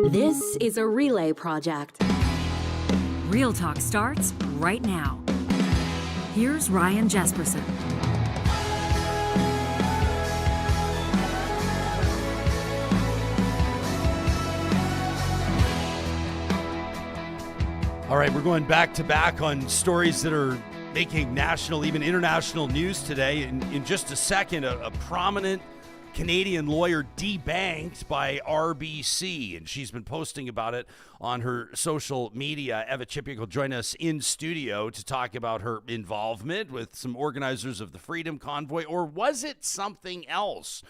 This is a Relay project. Real Talk starts right now. Here's Ryan Jespersen. All right, we're going back to back on stories that are making national, even international news today. In just a second, a prominent Canadian lawyer debanked by RBC, and she's been posting about it on her social media. Eva Chipiuk will join us in studio to talk about her involvement with some organizers of the Freedom Convoy, or was it something else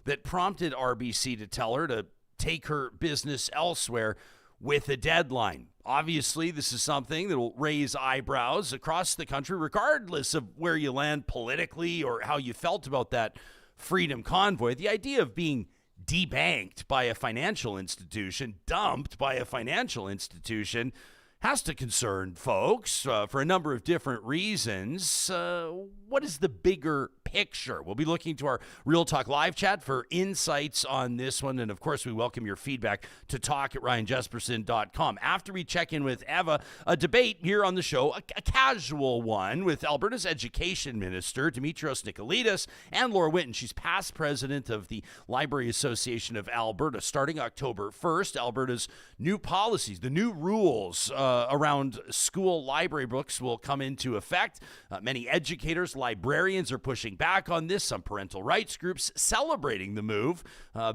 that prompted RBC to tell her to take her business elsewhere with a deadline? Obviously, this is something that will raise eyebrows across the country, regardless of where you land politically or how you felt about that Freedom Convoy. The idea of being debanked by a financial institution, dumped by a financial institution, has to concern folks for a number of different reasons. What is the bigger picture? We'll be looking to our Real Talk live chat for insights on this one. And of course, we welcome your feedback to talk@ryanjespersen.com. After we check in with Eva, a debate here on the show, a casual one with Alberta's Education Minister, Dimitrios Nicolaides, and Laura Winton. She's past president of the Library Association of Alberta. Starting October 1st, Alberta's new policies, the new rules around school library books will come into effect. Many educators, librarians are pushing back on this. Some parental rights groups celebrating the move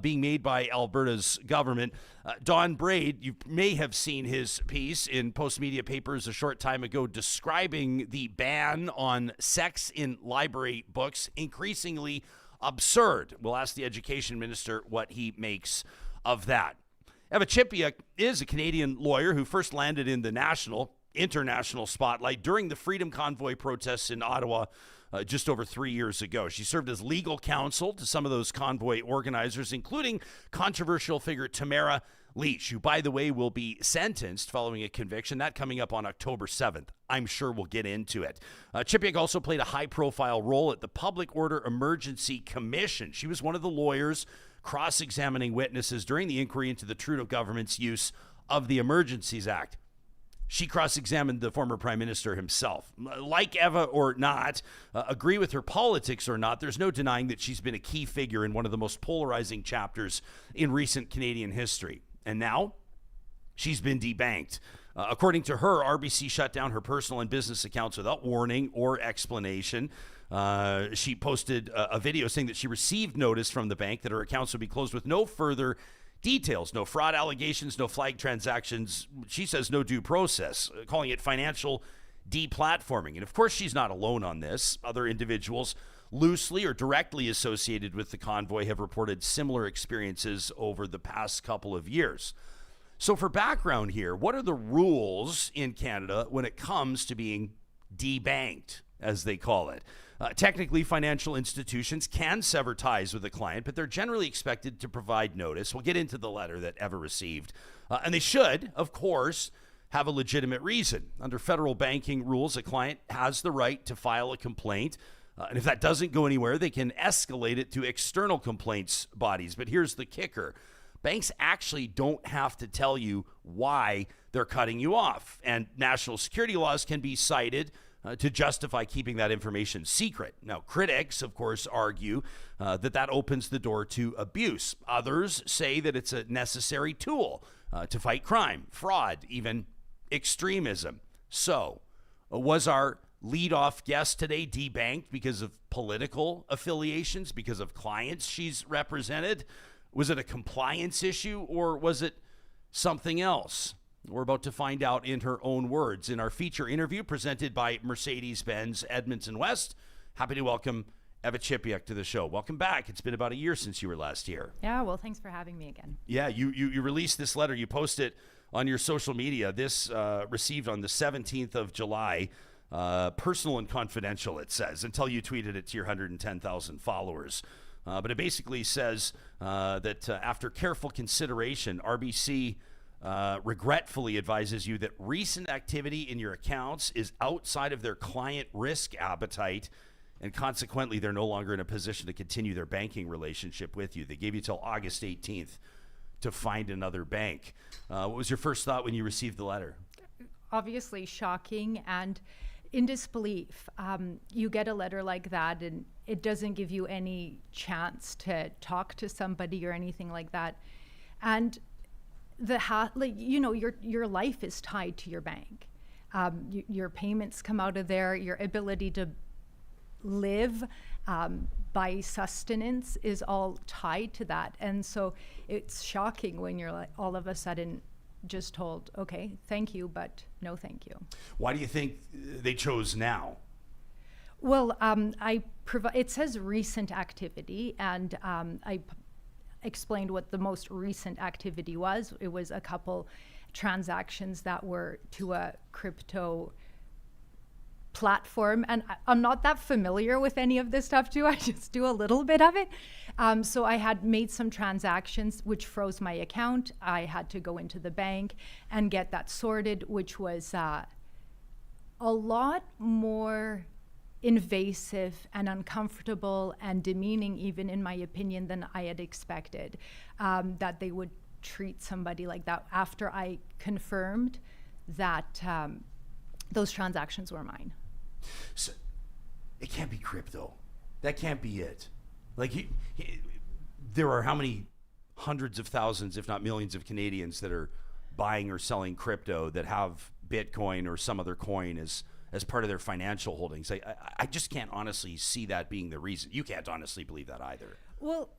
being made by Alberta's government. Don Braid, you may have seen his piece in Post-Media Papers a short time ago describing the ban on sex in library books increasingly absurd. We'll ask the education minister what he makes of that. Eva Chipiuk is a Canadian lawyer who first landed in the international spotlight during the Freedom Convoy protests in Ottawa just over 3 years ago. She served as legal counsel to some of those convoy organizers, including controversial figure Tamara Lich, who, by the way, will be sentenced following a conviction. That coming up on October 7th. I'm sure we'll get into it. Chipiuk also played a high-profile role at the Public Order Emergency Commission. She was one of the lawyers cross-examining witnesses during the inquiry into the Trudeau government's use of the Emergencies Act. She cross-examined the former prime minister himself. Like Eva or not, agree with her politics or not, there's no denying that she's been a key figure in one of the most polarizing chapters in recent Canadian history. And now, she's been debanked. According to her, RBC shut down her personal and business accounts without warning or explanation. She posted a video saying that she received notice from the bank that her accounts would be closed with no further details, no fraud allegations, no flagged transactions. She says no due process, calling it financial deplatforming. And of course, she's not alone on this. Other individuals loosely or directly associated with the convoy have reported similar experiences over the past couple of years. So for background here, what are the rules in Canada when it comes to being debanked, as they call it? Technically, financial institutions can sever ties with a client, but they're generally expected to provide notice. We'll get into the letter that Eva received. And they should, of course, have a legitimate reason. Under federal banking rules, a client has the right to file a complaint. And if that doesn't go anywhere, they can escalate it to external complaints bodies. But here's the kicker. Banks actually don't have to tell you why they're cutting you off. And national security laws can be cited to justify keeping that information secret. Now, critics, of course, argue that opens the door to abuse. Others say that it's a necessary tool to fight crime, fraud, even extremism. So, was our lead-off guest today debanked because of political affiliations, because of clients she's represented? Was it a compliance issue, or was it something else? We're about to find out in her own words in our feature interview presented by Mercedes-Benz Edmonton West. Happy to welcome Eva Chipiuk to the show. Welcome back. It's been about a year since you were last here. Yeah, well, thanks for having me again. Yeah, you released this letter. You posted on your social media. This received on the 17th of July. Personal and confidential, it says, until you tweeted it to your 110,000 followers. But it basically says that after careful consideration, RBC regretfully advises you that recent activity in your accounts is outside of their client risk appetite, and consequently, they're no longer in a position to continue their banking relationship with you. They gave you till August 18th to find another bank. What was your first thought when you received the letter? Obviously shocking and in disbelief. You get a letter like that and it doesn't give you any chance to talk to somebody or anything like that. And your life is tied to your bank. Your payments come out of there. Your ability to live by sustenance is all tied to that. And so it's shocking when you're like all of a sudden just told, okay, thank you, but no thank you. Why do you think they chose now? Well, it says recent activity, and I explained what the most recent activity was. It was a couple transactions that were to a crypto platform, and I'm not that familiar with any of this stuff too. I just do a little bit of it. So I had made some transactions which froze my account. I had to go into the bank and get that sorted, which was a lot more invasive and uncomfortable and demeaning, even in my opinion, than I had expected, that they would treat somebody like that after I confirmed that those transactions were mine. So it can't be crypto. That can't be it. Like there are how many hundreds of thousands, if not millions of Canadians that are buying or selling crypto that have Bitcoin or some other coin as part of their financial holdings. I just can't honestly see that being the reason. You can't honestly believe that either. Well,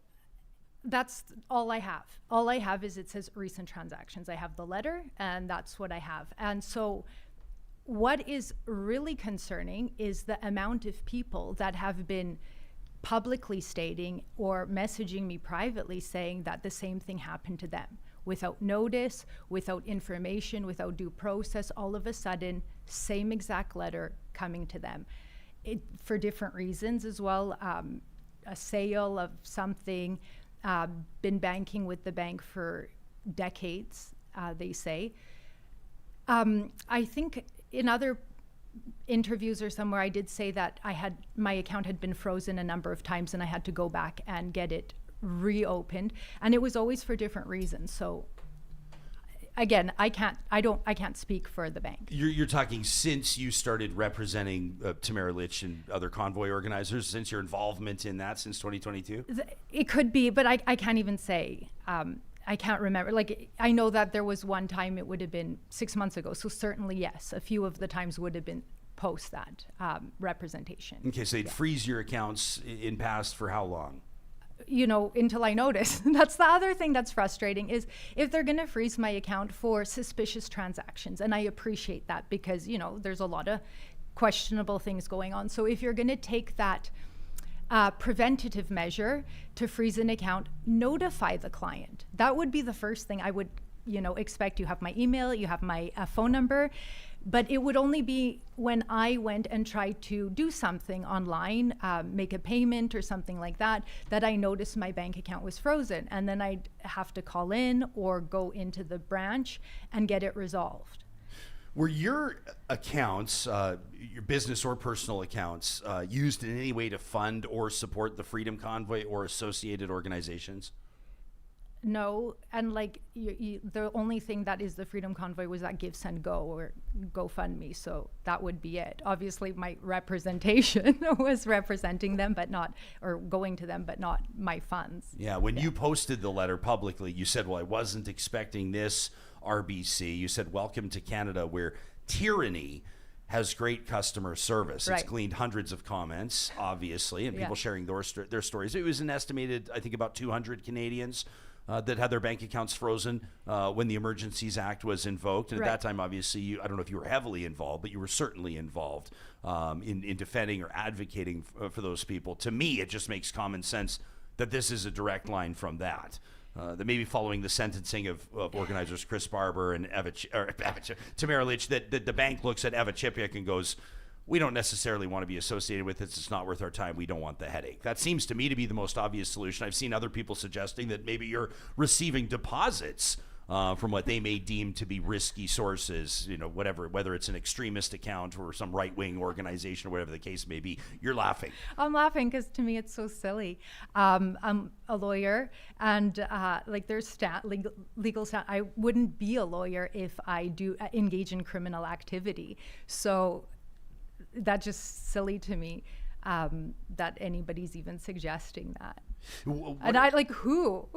that's all I have. All I have is it says recent transactions. I have the letter and that's what I have. And so what is really concerning is the amount of people that have been publicly stating or messaging me privately saying that the same thing happened to them without notice, without information, without due process. All of a sudden, same exact letter coming to them for different reasons as well. A sale of something, been banking with the bank for decades, they say. I think in other interviews or somewhere I did say that my account had been frozen a number of times and I had to go back and get it reopened, and it was always for different reasons. So again, I can't speak for the bank. You're talking since you started representing Dimitrios and other convoy organizers, since your involvement in that since 2022? It could be, but I can't even say. I can't remember. Like, I know that there was one time, it would have been 6 months ago. So certainly, yes, a few of the times would have been post that representation. Okay, so they'd freeze your accounts in past for how long? Until I notice. That's the other thing that's frustrating is if they're going to freeze my account for suspicious transactions. And I appreciate that because, there's a lot of questionable things going on. So if you're going to take that preventative measure to freeze an account, notify the client. That would be the first thing I would, expect. You have my email, you have my phone number, but it would only be when I went and tried to do something online, make a payment or something like that, that I noticed my bank account was frozen. And then I'd have to call in or go into the branch and get it resolved. Were your accounts, your business or personal accounts, used in any way to fund or support the Freedom Convoy or associated organizations? No, and the only thing that is the Freedom Convoy was that Give, Send, Go or GoFundMe, so that would be it. Obviously, my representation was representing them, but not, or going to them, but not my funds. Yeah, when you posted the letter publicly, you said, well, I wasn't expecting this, RBC. You said, welcome to Canada, where tyranny has great customer service. Right. It's gleaned hundreds of comments, obviously, and people sharing their stories. It was an estimated, I think, about 200 Canadians that had their bank accounts frozen when the Emergencies Act was invoked. And at that time, obviously, I don't know if you were heavily involved, but you were certainly involved in defending or advocating for those people. To me, it just makes common sense that this is a direct line from that. That maybe following the sentencing of organizers Chris Barber and Dimitrios, that the bank looks at Eva Chipiuk and goes, we don't necessarily want to be associated with this. It's not worth our time. We don't want the headache. That seems to me to be the most obvious solution. I've seen other people suggesting that maybe you're receiving deposits from what they may deem to be risky sources, whether it's an extremist account or some right-wing organization or whatever the case may be. You're laughing. I'm laughing because to me it's so silly. I'm a lawyer, and there's legal stand. I wouldn't be a lawyer if I do engage in criminal activity. So that's just silly to me that anybody's even suggesting that. And I who?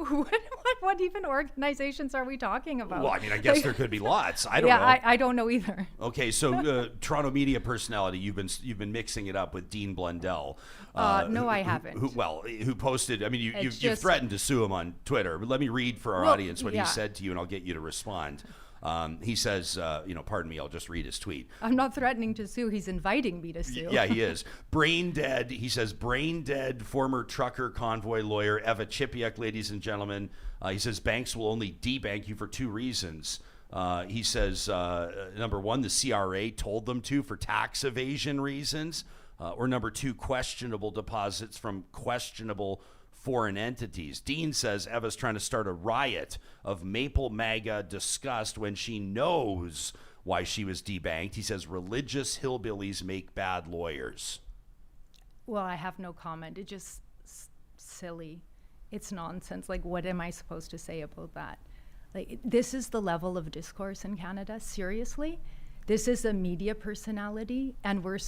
What even organizations are we talking about? Well, I mean, I guess there could be lots. I don't know. I don't know either. Okay, so Toronto media personality, you've been mixing it up with Dean Blundell. No, I haven't. Who posted? I mean, you've threatened to sue him on Twitter. But let me read for our audience what he said to you, and I'll get you to respond. He says, pardon me, I'll just read his tweet. I'm not threatening to sue. He's inviting me to sue. Yeah, he is. Brain dead. He says, brain dead former trucker convoy lawyer Eva Chipiuk, ladies and gentlemen. He says, banks will only debank you for 2 reasons. He says, number 1, the CRA told them to for tax evasion reasons. Or number 2, questionable deposits from questionable foreign entities. Dean says Eva's trying to start a riot of Maple MAGA disgust when she knows why she was debanked. He says religious hillbillies make bad lawyers. Well, I have no comment. It's just silly. It's nonsense. What am I supposed to say about that? This is the level of discourse in Canada. Seriously? This is a media personality, and we're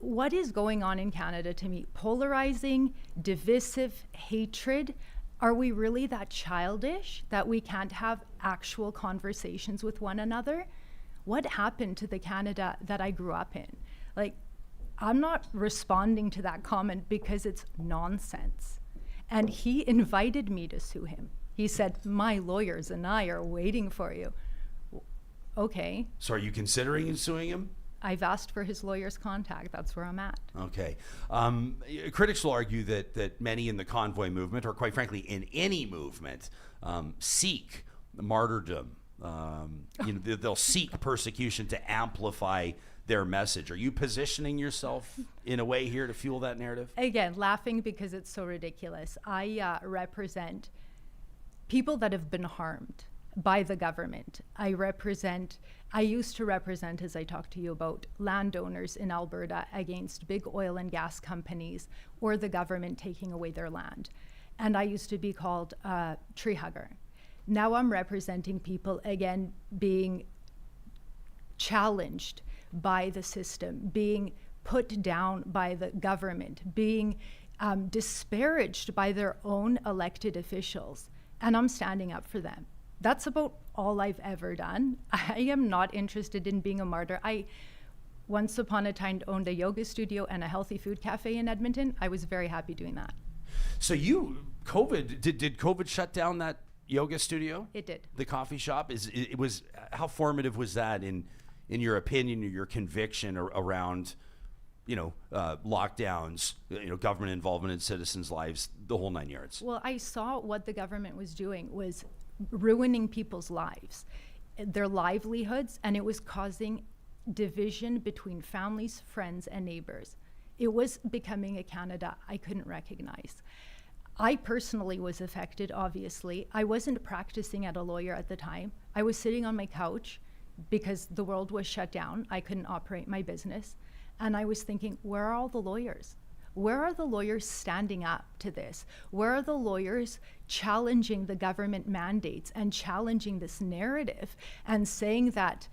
what is going on in Canada to me? Polarizing, divisive hatred. Are we really that childish that we can't have actual conversations with one another? What happened to the Canada that I grew up in? I'm not responding to that comment because it's nonsense. And he invited me to sue him. He said, my lawyers and I are waiting for you. Okay. So are you considering suing him? I've asked for his lawyer's contact. That's where I'm at. Okay. Critics will argue that many in the convoy movement, or quite frankly in any movement, seek martyrdom. They'll seek persecution to amplify their message. Are you positioning yourself in a way here to fuel that narrative? Again, laughing because it's so ridiculous. I represent people that have been harmed by the government. I used to represent, as I talked to you about, landowners in Alberta against big oil and gas companies or the government taking away their land. And I used to be called a tree hugger. Now I'm representing people, again, being challenged by the system, being put down by the government, being disparaged by their own elected officials. And I'm standing up for them. That's about all I've ever done. I am not interested in being a martyr. I once upon a time owned a yoga studio and a healthy food cafe in Edmonton. I was very happy doing that. So did COVID shut down that yoga studio? It did. The coffee shop? How formative was that in your opinion or your conviction around lockdowns, government involvement in citizens' lives, the whole 9 yards? Well, I saw what the government was doing was ruining people's lives, their livelihoods, and it was causing division between families, friends, and neighbors. It was becoming a Canada I couldn't recognize. I personally was affected, obviously. I wasn't practicing at a lawyer at the time. I was sitting on my couch because the world was shut down. I couldn't operate my business. And I was thinking, where are all the lawyers? Where are the lawyers standing up to this? Where are the lawyers challenging the government mandates and challenging this narrative and saying that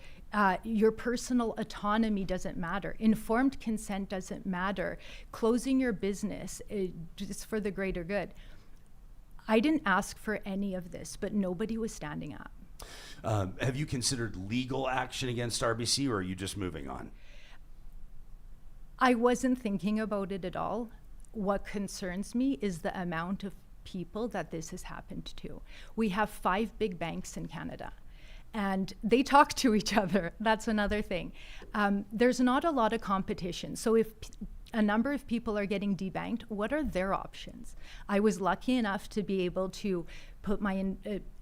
your personal autonomy doesn't matter, informed consent doesn't matter, closing your business is for the greater good? I didn't ask for any of this, but nobody was standing up. Have you considered legal action against RBC, or are you just moving on? I wasn't thinking about it at all. What concerns me is the amount of people that this has happened to. We have 5 big banks in Canada, and they talk to each other. That's another thing. There's not a lot of competition. So if a number of people are getting debanked, what are their options? I was lucky enough to be able to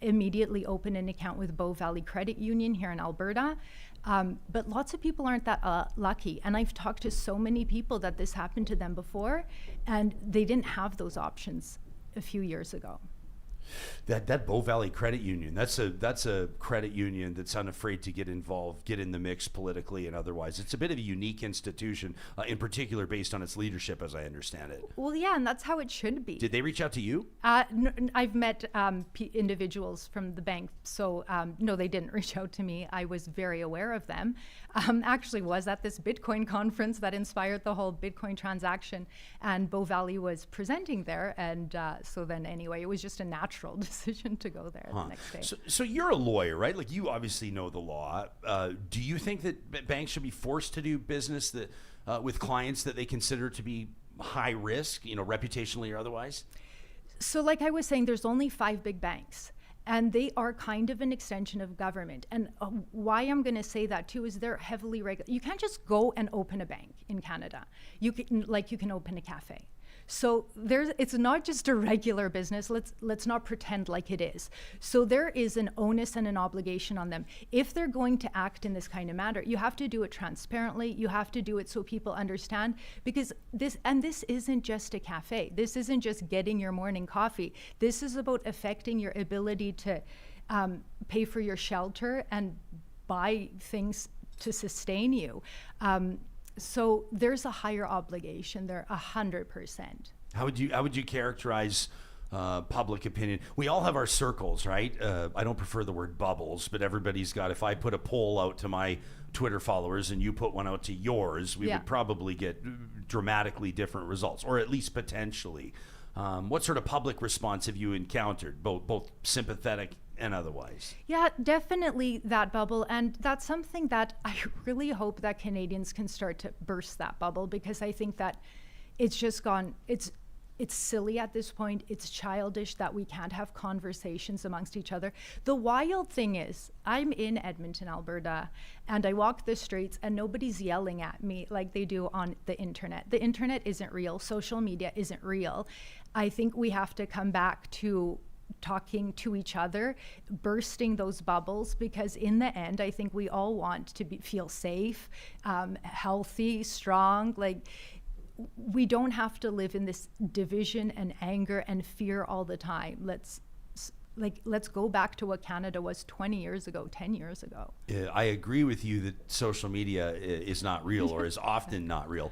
immediately open an account with Bow Valley Credit Union here in Alberta. But lots of people aren't that lucky. And I've talked to so many people that this happened to them before, and they didn't have those options a few years ago. That Bow Valley Credit Union, that's a credit union that's unafraid to get involved, get in the mix politically and otherwise. It's a bit of a unique institution, in particular based on its leadership, as I understand it. Well, yeah, and that's how it should be. Did they reach out to you? I've met individuals from the bank, so no, they didn't reach out to me. I was very aware of them. Actually was at this Bitcoin conference that inspired the whole Bitcoin transaction, and Bow Valley was presenting there, and so then anyway, it was just a natural decision to go there the next day. So you're a lawyer, right? Like, you obviously know the law. Do you think that banks should be forced to do business that with clients that they consider to be high risk, reputationally or otherwise? So like I was saying, there's only 5 big banks, and they are kind of an extension of government. And why I'm going to say that too is they're heavily regulated. You can't just go and open a bank in Canada. You can open a cafe. So it's not just a regular business. Let's not pretend like it is. So there is an onus and an obligation on them. If they're going to act in this kind of manner, you have to do it transparently. You have to do it so people understand, because this isn't just a cafe. This isn't just getting your morning coffee. This is about affecting your ability to pay for your shelter and buy things to sustain you. So there's a higher obligation there, 100%. How would you characterize public opinion? We all have our circles, right? I don't prefer the word bubbles, but everybody's got. If I put a poll out to my Twitter followers and you put one out to yours, we would probably get dramatically different results, or at least potentially. What sort of public response have you encountered, both sympathetic and otherwise? Yeah, definitely that bubble. And that's something that I really hope that Canadians can start to burst that bubble, because I think that it's just gone, it's silly at this point. It's childish that we can't have conversations amongst each other. The wild thing is, I'm in Edmonton, Alberta, and I walk the streets and nobody's yelling at me like they do on the internet. The internet isn't real. Social media isn't real. I think we have to come back to talking to each other, bursting those bubbles, because in the end, I think we all want to feel safe, healthy, strong. Like, we don't have to live in this division and anger and fear all the time. Let's go back to what Canada was 20 years ago, 10 years ago. I agree with you that social media is not real, or is often not real.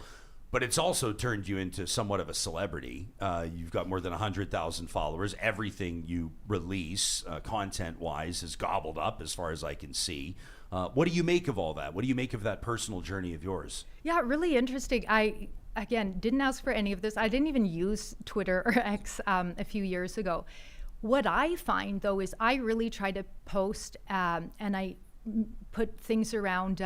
But it's also turned you into somewhat of a celebrity. You've got more than 100,000 followers. Everything you release, content-wise, is gobbled up, as far as I can see. What do you make of all that? What do you make of that personal journey of yours? Yeah, really interesting. I, again, didn't ask for any of this. I didn't even use Twitter or X a few years ago. What I find, though, is I really try to post and I put things around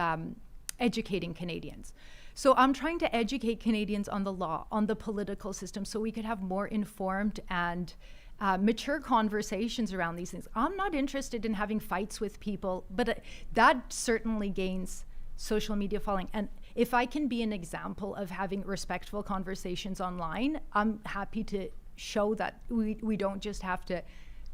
educating Canadians. So I'm trying to educate Canadians on the law, on the political system, so we could have more informed and mature conversations around these things. I'm not interested in having fights with people, but that certainly gains social media following. And if I can be an example of having respectful conversations online, I'm happy to show that we don't just have to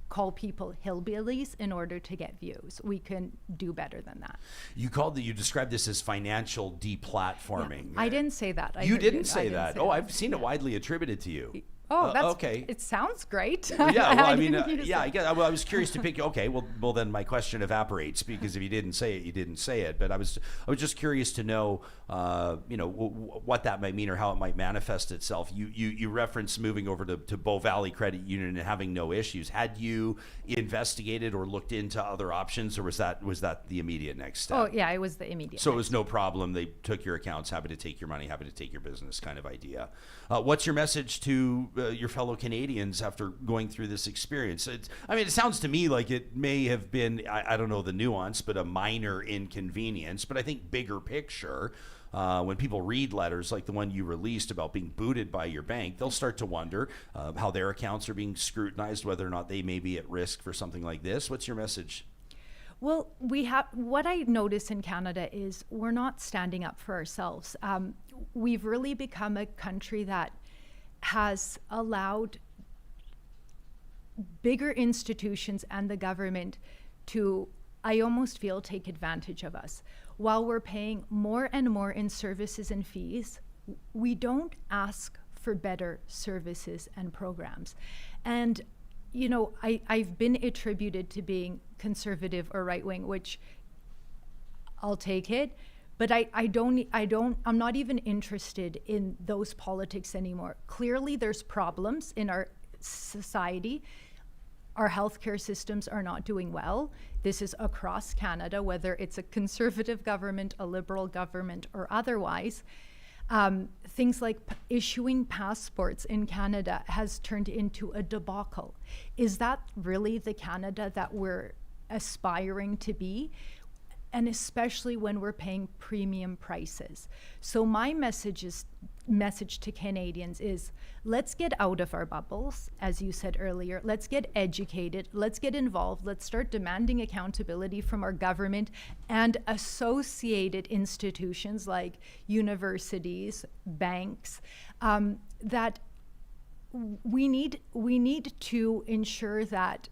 call people hillbillies in order to get views. We can do better than that. You described this as financial deplatforming. Yeah, I didn't say that. You didn't say that. Oh, I've seen it widely attributed to you. Oh, that's okay. It sounds great. Yeah, well, I mean, I guess. Well, I was curious to pick. Okay, well, then my question evaporates, because if you didn't say it, you didn't say it. But I was just curious to know, what that might mean, or how it might manifest itself. You referenced moving over to Bow Valley Credit Union and having no issues. Had you investigated or looked into other options, or was that the immediate next step? Oh yeah, it was the immediate. So it was no problem. They took your accounts, happy to take your money, happy to take your business, kind of idea. What's your message to your fellow Canadians after going through this experience? It sounds to me like it may have been, I don't know the nuance, but a minor inconvenience. But I think bigger picture, when people read letters like the one you released about being booted by your bank, they'll start to wonder how their accounts are being scrutinized, whether or not they may be at risk for something like this. What's your message? Well, what I notice in Canada is we're not standing up for ourselves. We've really become a country that has allowed bigger institutions and the government to, I almost feel, take advantage of us. While we're paying more and more in services and fees, we don't ask for better services and programs. And I've been attributed to being conservative or right wing, which I'll take it. But I'm not even interested in those politics anymore. Clearly, there's problems in our society. Our healthcare systems are not doing well. This is across Canada, whether it's a conservative government, a liberal government, or otherwise. Things like issuing passports in Canada has turned into a debacle. Is that really the Canada that we're aspiring to be? And especially when we're paying premium prices. So my message to Canadians is, let's get out of our bubbles, as you said earlier. Let's get educated. Let's get involved. Let's start demanding accountability from our government and associated institutions like universities, banks, that we need to ensure that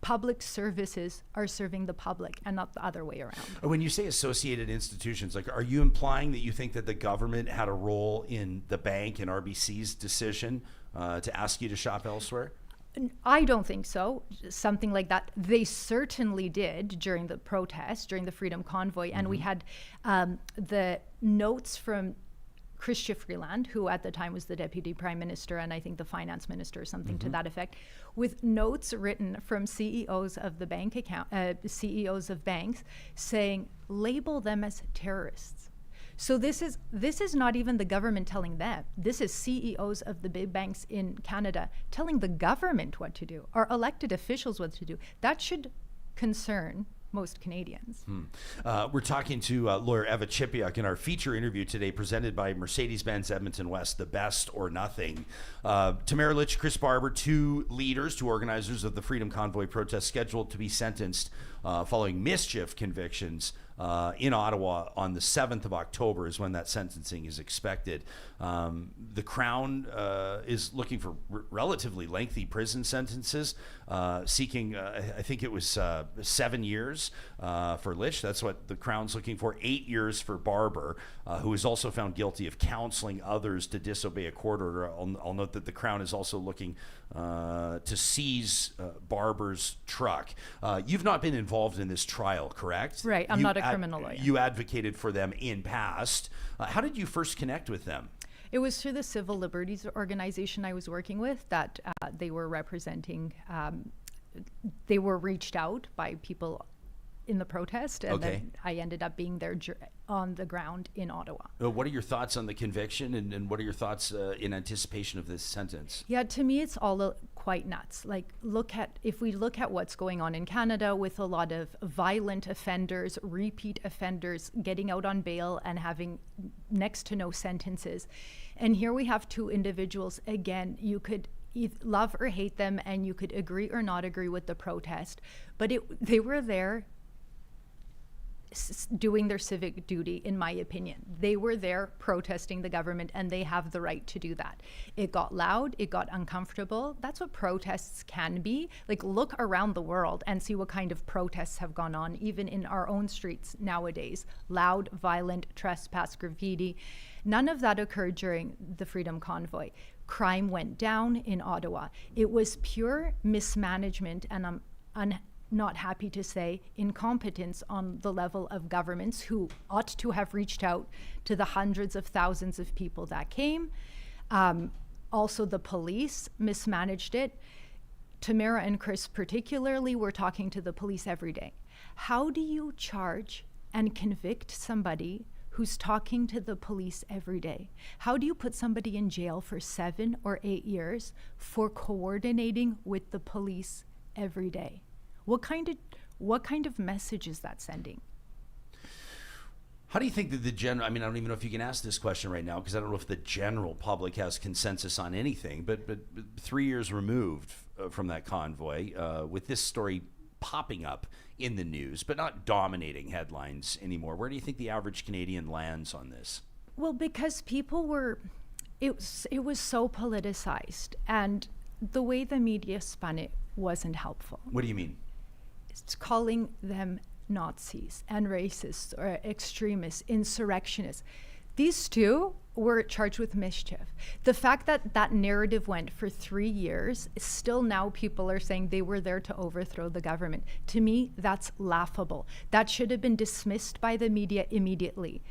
public services are serving the public and not the other way around. When you say associated institutions, like, are you implying that you think that the government had a role in the bank and RBC's decision to ask you to shop elsewhere? I don't think so. Something like that. They certainly did during the protest, during the Freedom Convoy. And we had the notes from Chrystia Freeland, who at the time was the Deputy Prime Minister and I think the Finance Minister or something to that effect, with notes written from CEOs of the CEOs of banks saying, label them as terrorists. So this is not even the government telling them. This is CEOs of the big banks in Canada telling the government what to do, our elected officials what to do. That should concern most Canadians. We're talking to lawyer Eva Chipiuk in our feature interview today, presented by Mercedes-Benz Edmonton West, The Best or Nothing. Tamara Lich, Chris Barber, two organizers of the Freedom Convoy protest, scheduled to be sentenced following mischief convictions in Ottawa on the 7th of October is when that sentencing is expected. The Crown is looking for relatively lengthy prison sentences, seeking, I think it was 7 years for Lich. That's what the Crown's looking for. 8 years for Barber, who is also found guilty of counseling others to disobey a court order. I'll note that the Crown is also looking to seize Barber's truck. You've not been involved in this trial, correct? Right. I'm not a criminal lawyer. You advocated for them in past. How did you first connect with them? It was through the civil liberties organization I was working with that they were representing. They were reached out by people in the protest, and then I ended up being there on the ground in Ottawa. What are your thoughts on the conviction, and what are your thoughts in anticipation of this sentence? Yeah, to me, it's all quite nuts. Like, if we look at what's going on in Canada with a lot of violent offenders, repeat offenders getting out on bail and having next to no sentences. And here we have two individuals, again, you could love or hate them, and you could agree or not agree with the protest, but they were there doing their civic duty, in my opinion. They were there protesting the government, and they have the right to do that. It got loud, it got uncomfortable. That's what protests can be. Like, look around the world and see what kind of protests have gone on, even in our own streets nowadays. Loud, violent, trespass, graffiti. None of that occurred during the Freedom Convoy. Crime went down in Ottawa. It was pure mismanagement, and I'm not happy to say incompetence on the level of governments who ought to have reached out to the hundreds of thousands of people that came. Also, the police mismanaged it. Tamara and Chris particularly were talking to the police every day. How do you charge and convict somebody who's talking to the police every day? How do you put somebody in jail for 7 or 8 years for coordinating with the police every day? What kind of message is that sending? How do you think that the general, I mean, I don't even know if you can ask this question right now, because I don't know if the general public has consensus on anything, but 3 years removed from that convoy, with this story popping up in the news, but not dominating headlines anymore, where do you think the average Canadian lands on this? Well, because people it was so politicized, and the way the media spun it wasn't helpful. What do you mean? It's calling them Nazis and racists or extremists, insurrectionists. These two were charged with mischief. The fact that that narrative went for 3 years, still now people are saying they were there to overthrow the government. To me, that's laughable. That should have been dismissed by the media immediately.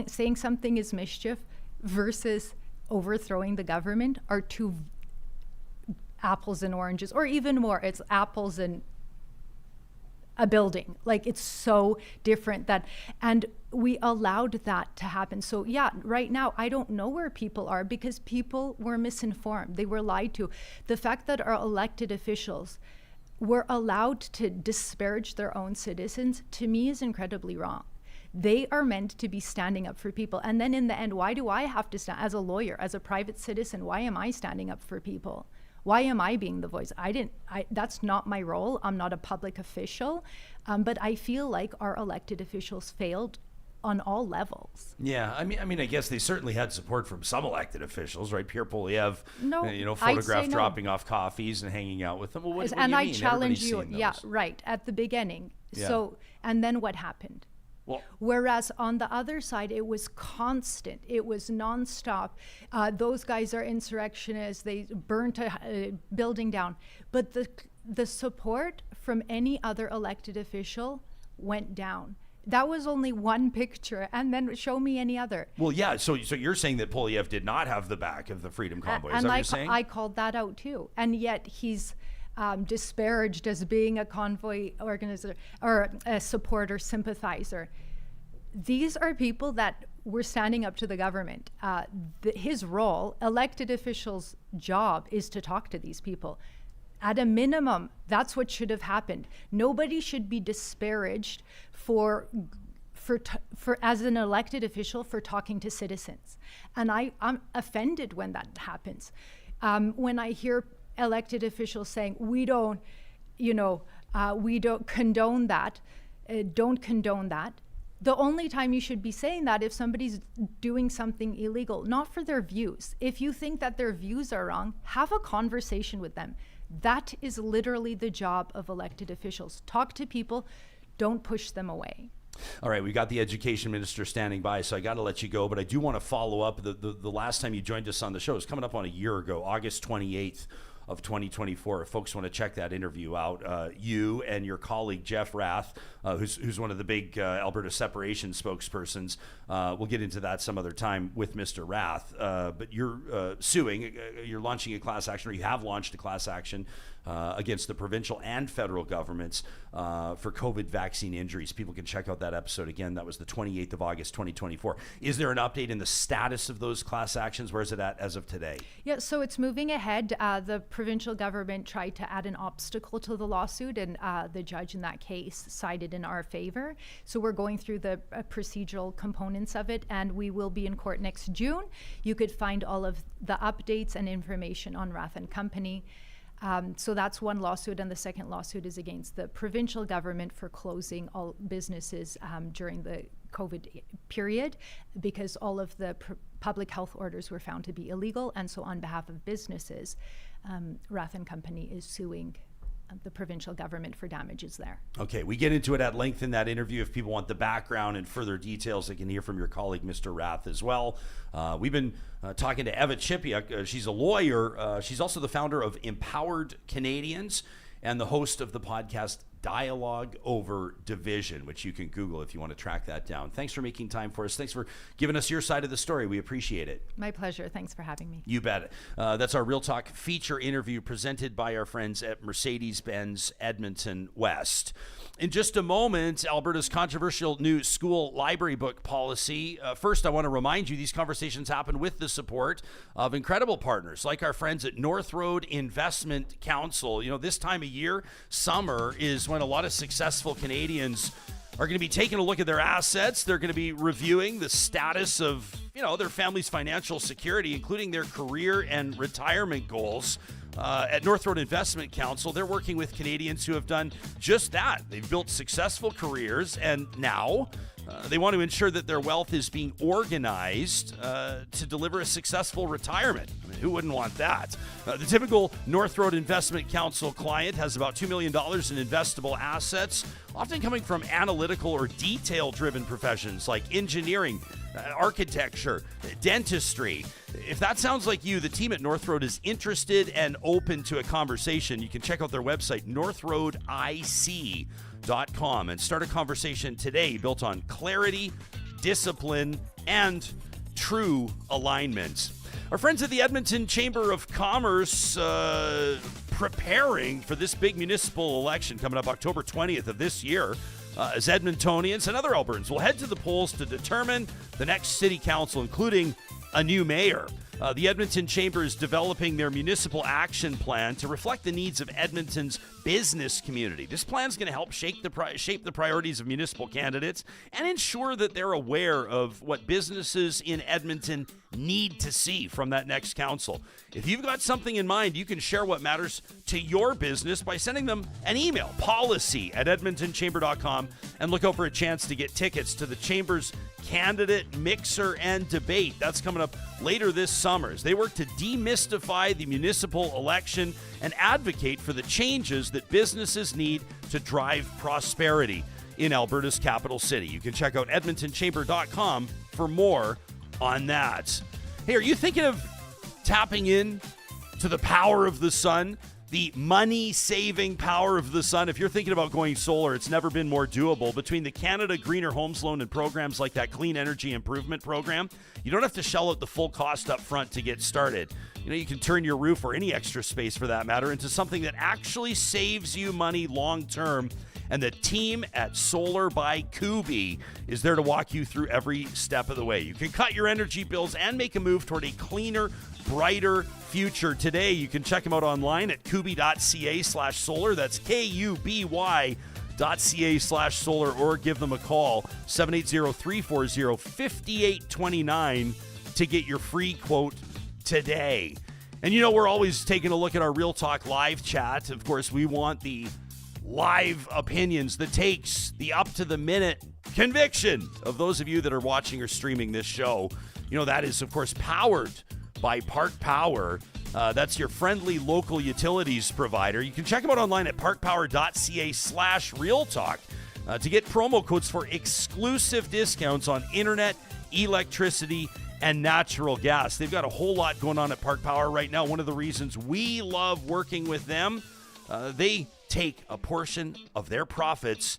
Saying something is mischief versus overthrowing the government are two apples and oranges, or even more, it's apples and a building. Like, it's so different and we allowed that to happen. So yeah, right now, I don't know where people are because people were misinformed. They were lied to. The fact that our elected officials were allowed to disparage their own citizens, to me, is incredibly wrong. They are meant to be standing up for people. And then in the end, why do I have to stand as a lawyer, as a private citizen? Why am I standing up for people? Why am I being the voice? That's not my role. I'm not a public official. But I feel like our elected officials failed on all levels. Yeah, I mean, I guess they certainly had support from some elected officials, right? Pierre Poilievre, no, photographed dropping off coffees and hanging out with them. Well, what do you mean? Challenge you, yeah, right, at the beginning. Yeah. So, and then what happened? Well, whereas on the other side, it was constant. It was nonstop. Those guys are insurrectionists. They burnt a building down. But the support from any other elected official went down. That was only one picture, and then show me any other. Well, yeah. So you're saying that Poilievre did not have the back of the Freedom Convoy? Is that what you're saying? I called that out too, and yet he's disparaged as being a convoy organizer or a supporter, sympathizer. These are people that were standing up to the government. His role, elected officials' job, is to talk to these people. At a minimum, that's what should have happened. Nobody should be disparaged for as an elected official for talking to citizens. And I'm offended when that happens. When I hear elected officials saying, we don't condone that, don't condone that. The only time you should be saying that if somebody's doing something illegal, not for their views. If you think that their views are wrong, have a conversation with them. That is literally the job of elected officials. Talk to people, don't push them away. All right, we got the education minister standing by, so I got to let you go, but I do want to follow up. The last time you joined us on the show was coming up on a year ago, August 28th of 2024. If folks want to check that interview out, you and your colleague Jeff Rath, who's one of the big Alberta separation spokespersons, we'll get into that some other time with Mr. Rath, but you're you're launching a class action, or you have launched a class action against the provincial and federal governments for COVID vaccine injuries. People can check out that episode again. That was the 28th of August, 2024. Is there an update in the status of those class actions? Where is it at as of today? Yeah, so it's moving ahead. The provincial government tried to add an obstacle to the lawsuit, and the judge in that case sided in our favor. So we're going through the procedural components of it, and we will be in court next June. You could find all of the updates and information on Rath & Company. So that's one lawsuit, and the second lawsuit is against the provincial government for closing all businesses during the COVID period, because all of the public health orders were found to be illegal. And so on behalf of businesses, Rath & Company is suing the provincial government for damages there. Okay, we get into it at length in that interview. If people want the background and further details, they can hear from your colleague, Mr. Rath, as well. We've been talking to Eva Chipiuk. She's a lawyer. She's also the founder of Empowered Canadians and the host of the podcast Dialogue Over Division, which you can Google if you want to track that down. Thanks for making time for us. Thanks for giving us your side of the story. We appreciate it. My pleasure. Thanks for having me. You bet. That's our Real Talk feature interview presented by our friends at Mercedes-Benz Edmonton West. In just a moment, Alberta's controversial new school library book policy. First, I want to remind you these conversations happen with the support of incredible partners like our friends at North Road Investment Council. You know, this time of year, summer, is when a lot of successful Canadians are going to be taking a look at their assets. They're going to be reviewing the status of, their family's financial security, including their career and retirement goals. At North Road Investment Council, they're working with Canadians who have done just that. They've built successful careers, and now they want to ensure that their wealth is being organized to deliver a successful retirement. Who wouldn't want that? The typical North Road Investment Council client has about $2 million in investable assets, often coming from analytical or detail-driven professions like engineering, architecture, dentistry. If that sounds like you, the team at North Road is interested and open to a conversation. You can check out their website, northroadic.com, and start a conversation today built on clarity, discipline, and true alignment. Our friends at the Edmonton Chamber of Commerce preparing for this big municipal election coming up October 20th of this year, as Edmontonians and other Albertans will head to the polls to determine the next city council, including a new mayor. The Edmonton Chamber is developing their municipal action plan to reflect the needs of Edmonton's business community. This plan is going to help shape the priorities of municipal candidates and ensure that they're aware of what businesses in Edmonton need to see from that next council. If you've got something in mind, you can share what matters to your business by sending them an email, policy@edmontonchamber.com, and look out for a chance to get tickets to the Chamber's candidate mixer and debate. That's coming up later this summer as they work to demystify the municipal election and advocate for the changes that businesses need to drive prosperity in Alberta's capital city. You can check out edmontonchamber.com for more on that. Hey, are you thinking of tapping in to the power of the sun? The money-saving power of the sun. If you're thinking about going solar, it's never been more doable. Between the Canada Greener Homes Loan and programs like that Clean Energy Improvement Program, you don't have to shell out the full cost up front to get started. You can turn your roof, or any extra space for that matter, into something that actually saves you money long-term. And the team at Solar by Kubi is there to walk you through every step of the way. You can cut your energy bills and make a move toward a cleaner, brighter future today. You can check them out online at kubi.ca/solar. That's KUBY.ca/solar, or give them a call, 780-340-5829, to get your free quote today. And we're always taking a look at our Real Talk live chat. Of course, we want the live opinions, the takes, the up-to-the-minute conviction of those of you that are watching or streaming this show. That is, of course, powered by Park Power. That's your friendly local utilities provider. You can check them out online at parkpower.ca/realtalk to get promo codes for exclusive discounts on internet, electricity, and natural gas. They've got a whole lot going on at Park Power right now. One of the reasons we love working with them, they take a portion of their profits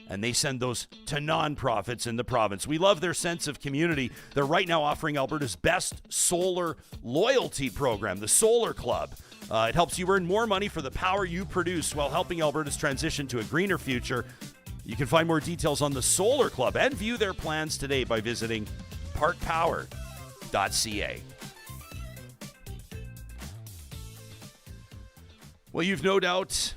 and they send those to nonprofits in the province. We love their sense of community. They're right now offering Alberta's best solar loyalty program, the Solar Club. It helps you earn more money for the power you produce while helping Alberta's transition to a greener future. You can find more details on the Solar Club and view their plans today by visiting parkpower.ca. Well, you've no doubt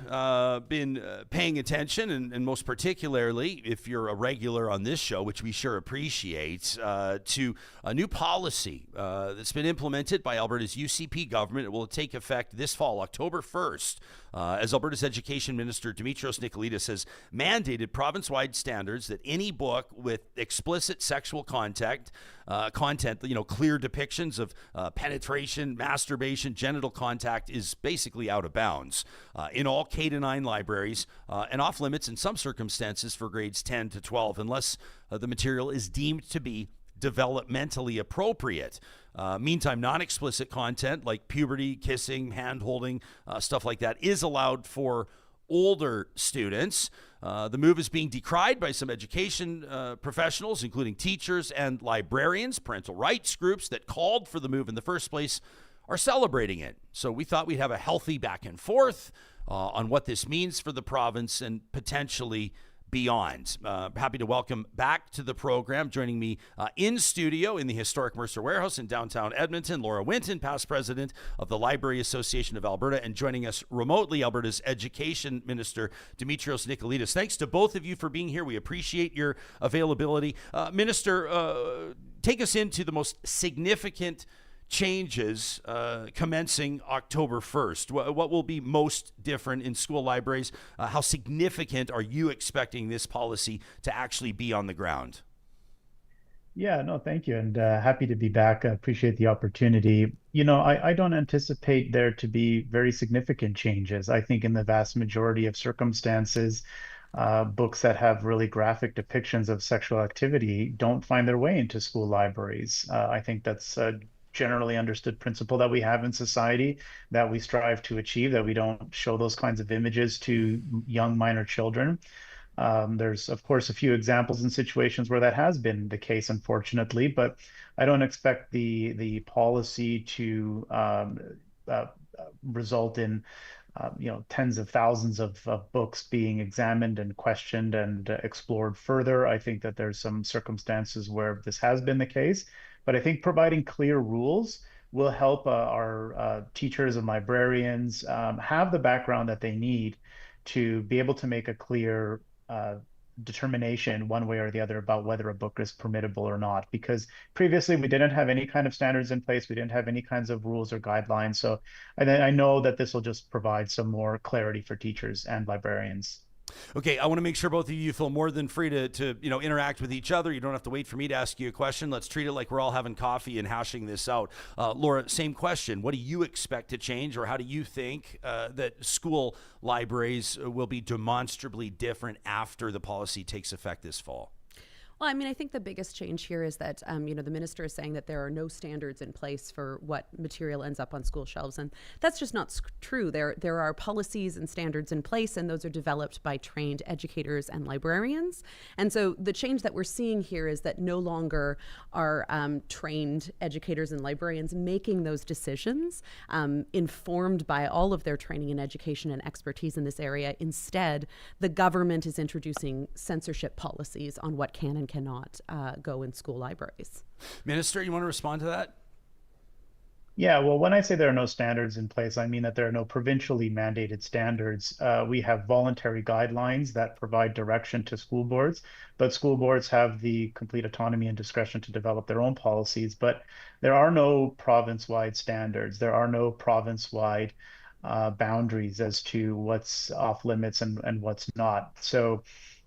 been paying attention, and most particularly, if you're a regular on this show, which we sure appreciate, to a new policy that's been implemented by Alberta's UCP government. It will take effect this fall, October 1st, as Alberta's Education Minister Dimitrios Nicolaides has mandated province-wide standards that any book with explicit sexual content, clear depictions of penetration, masturbation, genital contact is basically out of bounds in all K-9 libraries and off limits in some circumstances for grades 10 to 12 unless the material is deemed to be developmentally appropriate. Meantime, non-explicit content like puberty, kissing, hand-holding, stuff like that is allowed for older students. The move is being decried by some education professionals, including teachers and librarians. Parental rights groups that called for the move in the first place are celebrating it. So we thought we'd have a healthy back and forth on what this means for the province and potentially beyond. Happy to welcome back to the program, joining me in studio in the historic Mercer Warehouse in downtown Edmonton, Laura Winton, past president of the Library Association of Alberta, and joining us remotely, Alberta's Education Minister, Dimitrios Nicolaides. Thanks to both of you for being here. We appreciate your availability. Minister, take us into the most significant changes commencing October 1st. What will be most different in school libraries? How significant are you expecting this policy to actually be on the ground? Yeah, no, thank you. And happy to be back. I appreciate the opportunity. I don't anticipate there to be very significant changes. I think in the vast majority of circumstances, books that have really graphic depictions of sexual activity don't find their way into school libraries. I think that's a generally understood principle that we have in society that we strive to achieve, that we don't show those kinds of images to young minor children. There's, of course, a few examples in situations where that has been the case, unfortunately, but I don't expect the policy to uh, result in tens of thousands of books being examined and questioned and explored further. I think that there's some circumstances where this has been the case, but I think providing clear rules will help our teachers and librarians have the background that they need to be able to make a clear determination one way or the other about whether a book is permittable or not. Because previously we didn't have any kind of standards in place, we didn't have any kinds of rules or guidelines. So I know that this will just provide some more clarity for teachers and librarians. Okay, I want to make sure both of you feel more than free to interact with each other. You don't have to wait for me to ask you a question. Let's treat it like we're all having coffee and hashing this out. Laura, same question. What do you expect to change, or how do you think that school libraries will be demonstrably different after the policy takes effect this fall? Well, I mean, I think the biggest change here is that, the minister is saying that there are no standards in place for what material ends up on school shelves. And that's just not true. There are policies and standards in place, and those are developed by trained educators and librarians. And so the change that we're seeing here is that no longer are trained educators and librarians making those decisions, informed by all of their training and education and expertise in this area. Instead, the government is introducing censorship policies on what can and cannot go in school libraries. Minister, you want to respond to that? Yeah, well, when I say there are no standards in place, I mean that there are no provincially mandated standards. We have voluntary guidelines that provide direction to school boards, but school boards have the complete autonomy and discretion to develop their own policies. But there are no province-wide standards. There are no province-wide boundaries as to what's off limits and what's not. So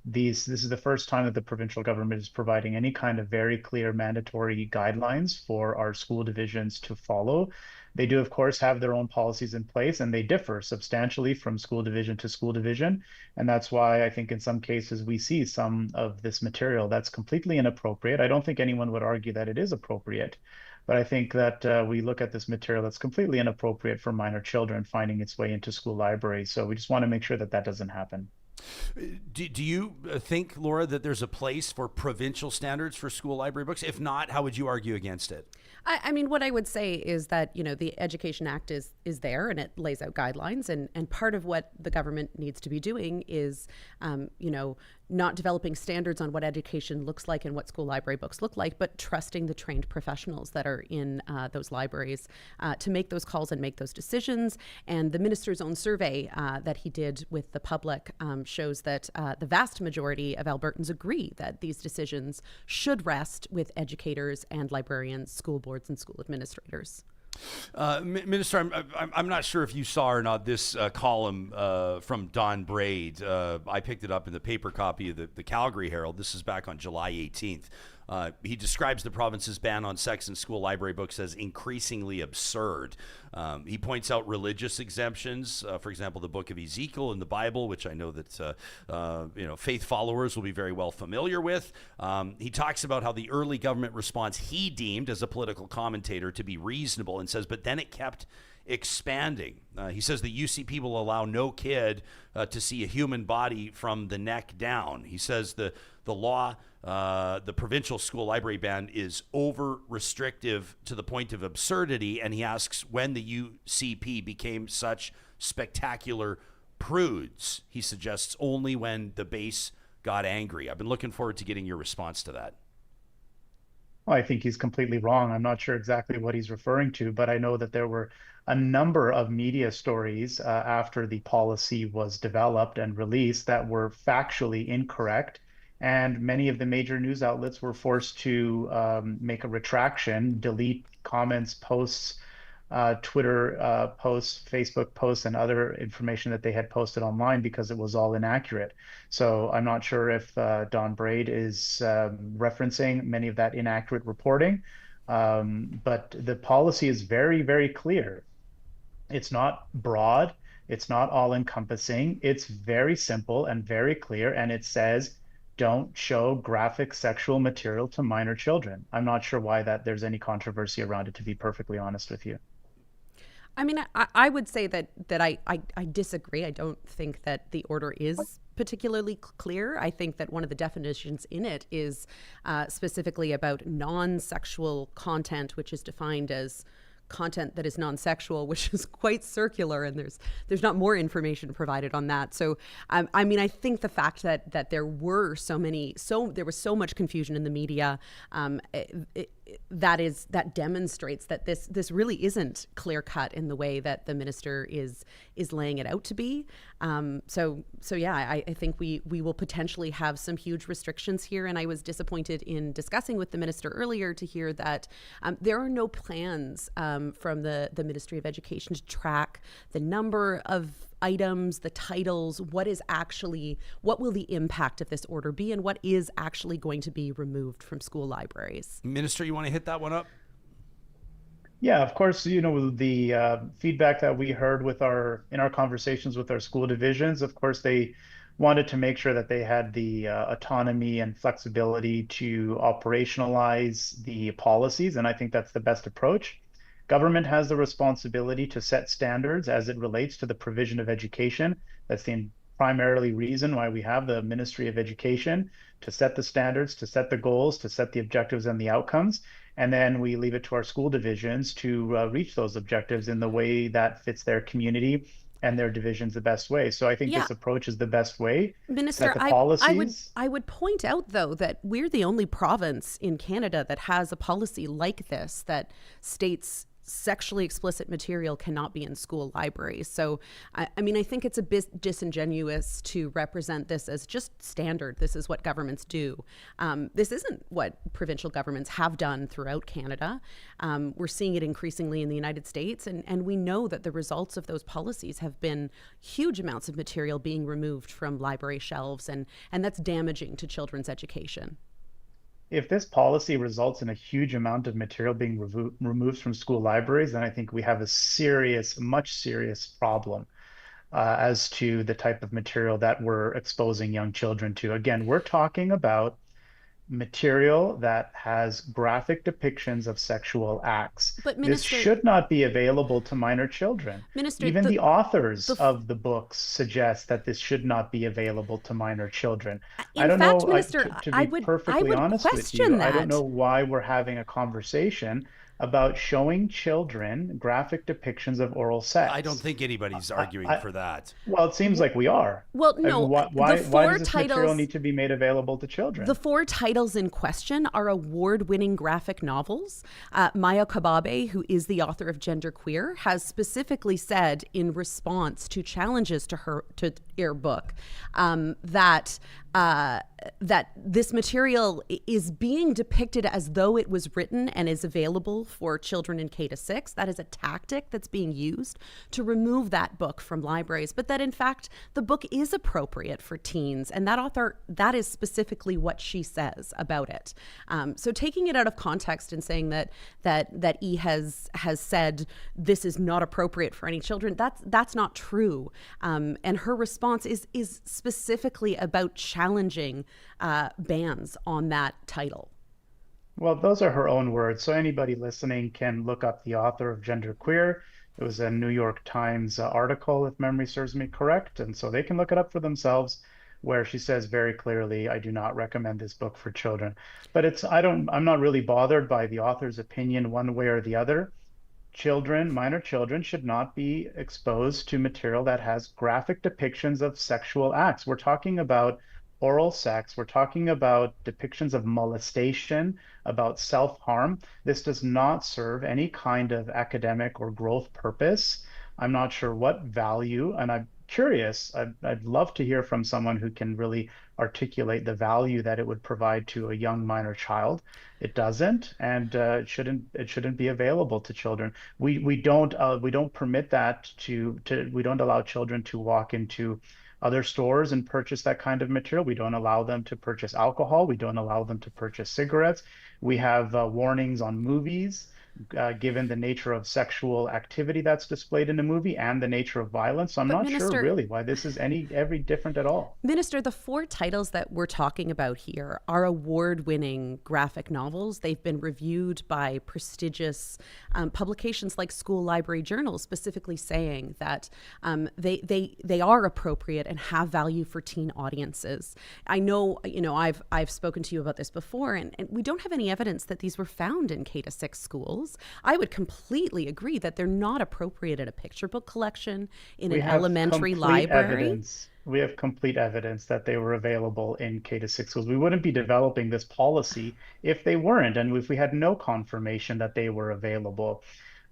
this is the first time that the provincial government is providing any kind of very clear mandatory guidelines for our school divisions to follow. They do, of course, have their own policies in place, and they differ substantially from school division to school division. And that's why I think in some cases we see some of this material that's completely inappropriate. I don't think anyone would argue that it is appropriate, but I think that we look at this material that's completely inappropriate for minor children finding its way into school libraries. So we just want to make sure that that doesn't happen. Do you think, Laura, that there's a place for provincial standards for school library books? If not, how would you argue against it? I mean, what I would say is that, the Education Act is there, and it lays out guidelines. And part of what the government needs to be doing is, not developing standards on what education looks like and what school library books look like, but trusting the trained professionals that are in those libraries to make those calls and make those decisions. And the minister's own survey that he did with the public shows that the vast majority of Albertans agree that these decisions should rest with educators and librarians, school boards, and school administrators. Minister, I'm not sure if you saw or not this column from Don Braid. I picked it up in the paper copy of the Calgary Herald. This is back on July 18th. He describes the province's ban on sex in school library books as increasingly absurd. He points out religious exemptions, for example, the book of Ezekiel in the Bible, which I know that faith followers will be very well familiar with. He talks about how the early government response he deemed as a political commentator to be reasonable, and says, but then it kept expanding. He says the UCP will allow no kid to see a human body from the neck down. He says the law, the provincial school library ban, is over restrictive to the point of absurdity, and he asks when the UCP became such spectacular prudes. He suggests only when the base got angry. I've been looking forward to getting your response to that. Well, I think he's completely wrong. I'm not sure exactly what he's referring to, but I know that there were a number of media stories after the policy was developed and released that were factually incorrect. And many of the major news outlets were forced to make a retraction, delete comments, posts Twitter posts, Facebook posts, and other information that they had posted online because it was all inaccurate. So I'm not sure if Don Braid is referencing many of that inaccurate reporting, but the policy is very, very clear. It's not broad. It's not all encompassing. It's very simple and very clear. And it says, don't show graphic sexual material to minor children. I'm not sure why there's any controversy around it, to be perfectly honest with you. I mean, I would say that I disagree. I don't think that the order is particularly clear. I think that one of the definitions in it is specifically about non-sexual content, which is defined as content that is non-sexual, which is quite circular, and there's not more information provided on that. So I mean, I think the fact that there was so much confusion in the media, that demonstrates that this really isn't clear cut in the way that the minister is laying it out to be. So yeah, I think we will potentially have some huge restrictions here. And I was disappointed in discussing with the minister earlier to hear that there are no plans from the Ministry of Education to track the number of items, the titles, what will the impact of this order be, and what is actually going to be removed from school libraries. Minister, you want to hit that one up? Yeah, of course, the feedback that we heard in our conversations with our school divisions, of course, they wanted to make sure that they had the autonomy and flexibility to operationalize the policies, and I think that's the best approach. Government has the responsibility to set standards as it relates to the provision of education. That's the primarily reason why we have the Ministry of Education, to set the standards, to set the goals, to set the objectives and the outcomes. And then we leave it to our school divisions to reach those objectives in the way that fits their community and their divisions the best way. So I think this approach is the best way. Minister, I would point out, though, that we're the only province in Canada that has a policy like this that states sexually explicit material cannot be in school libraries. So, I mean, I think it's a bit disingenuous to represent this as just standard. This is what governments do. This isn't what provincial governments have done throughout Canada. We're seeing it increasingly in the United States, and we know that the results of those policies have been huge amounts of material being removed from library shelves, and that's damaging to children's education. If this policy results in a huge amount of material being removed from school libraries, then I think we have a much serious problem as to the type of material that we're exposing young children to. Again, we're talking about material that has graphic depictions of sexual acts. But Minister, this should not be available to minor children. Minister, even the authors of the books suggest that this should not be available to minor children. I don't know, Minister, to be perfectly honest with you, I don't know why we're having a conversation about showing children graphic depictions of oral sex. I don't think anybody's arguing for that. Well, it seems like we are. Well, no. Why does this material need to be made available to children? The 4 titles in question are award-winning graphic novels. Maya Kababe, who is the author of Genderqueer, has specifically said in response to challenges to her book that this material is being depicted as though it was written and is available for children in K-6. That is a tactic that's being used to remove that book from libraries, but that in fact the book is appropriate for teens, and that is specifically what she says about it. So taking it out of context and saying that E has said this is not appropriate for any children, that's not true. And her response is specifically about challenging bans on that title. Well, those are her own words. So anybody listening can look up the author of Genderqueer. It was a New York Times article, if memory serves me correct. And so they can look it up for themselves, where she says very clearly, I do not recommend this book for children. But I'm not really bothered by the author's opinion one way or the other. Minor children should not be exposed to material that has graphic depictions of sexual acts. We're talking about oral sex. We're talking about depictions of molestation, about self-harm. This does not serve any kind of academic or growth purpose. I'm not sure what value, and I'm curious. I'd love to hear from someone who can really articulate the value that it would provide to a young minor child. It doesn't, and it shouldn't be available to children. We don't permit that we don't allow children to walk into other stores and purchase that kind of material. We don't allow them to purchase alcohol. We don't allow them to purchase cigarettes. We have warnings on movies, given the nature of sexual activity that's displayed in a movie and the nature of violence. So I'm not sure really why this is every different at all. Minister, the 4 titles that we're talking about here are award-winning graphic novels. They've been reviewed by prestigious publications like School Library Journal, specifically saying that they are appropriate and have value for teen audiences. I know, I've spoken to you about this before, and we don't have any evidence that these were found in K-6 schools. I would completely agree that they're not appropriate in a picture book collection in an elementary library. We have complete evidence that they were available in K-6 schools. We wouldn't be developing this policy if they weren't, and if we had no confirmation that they were available.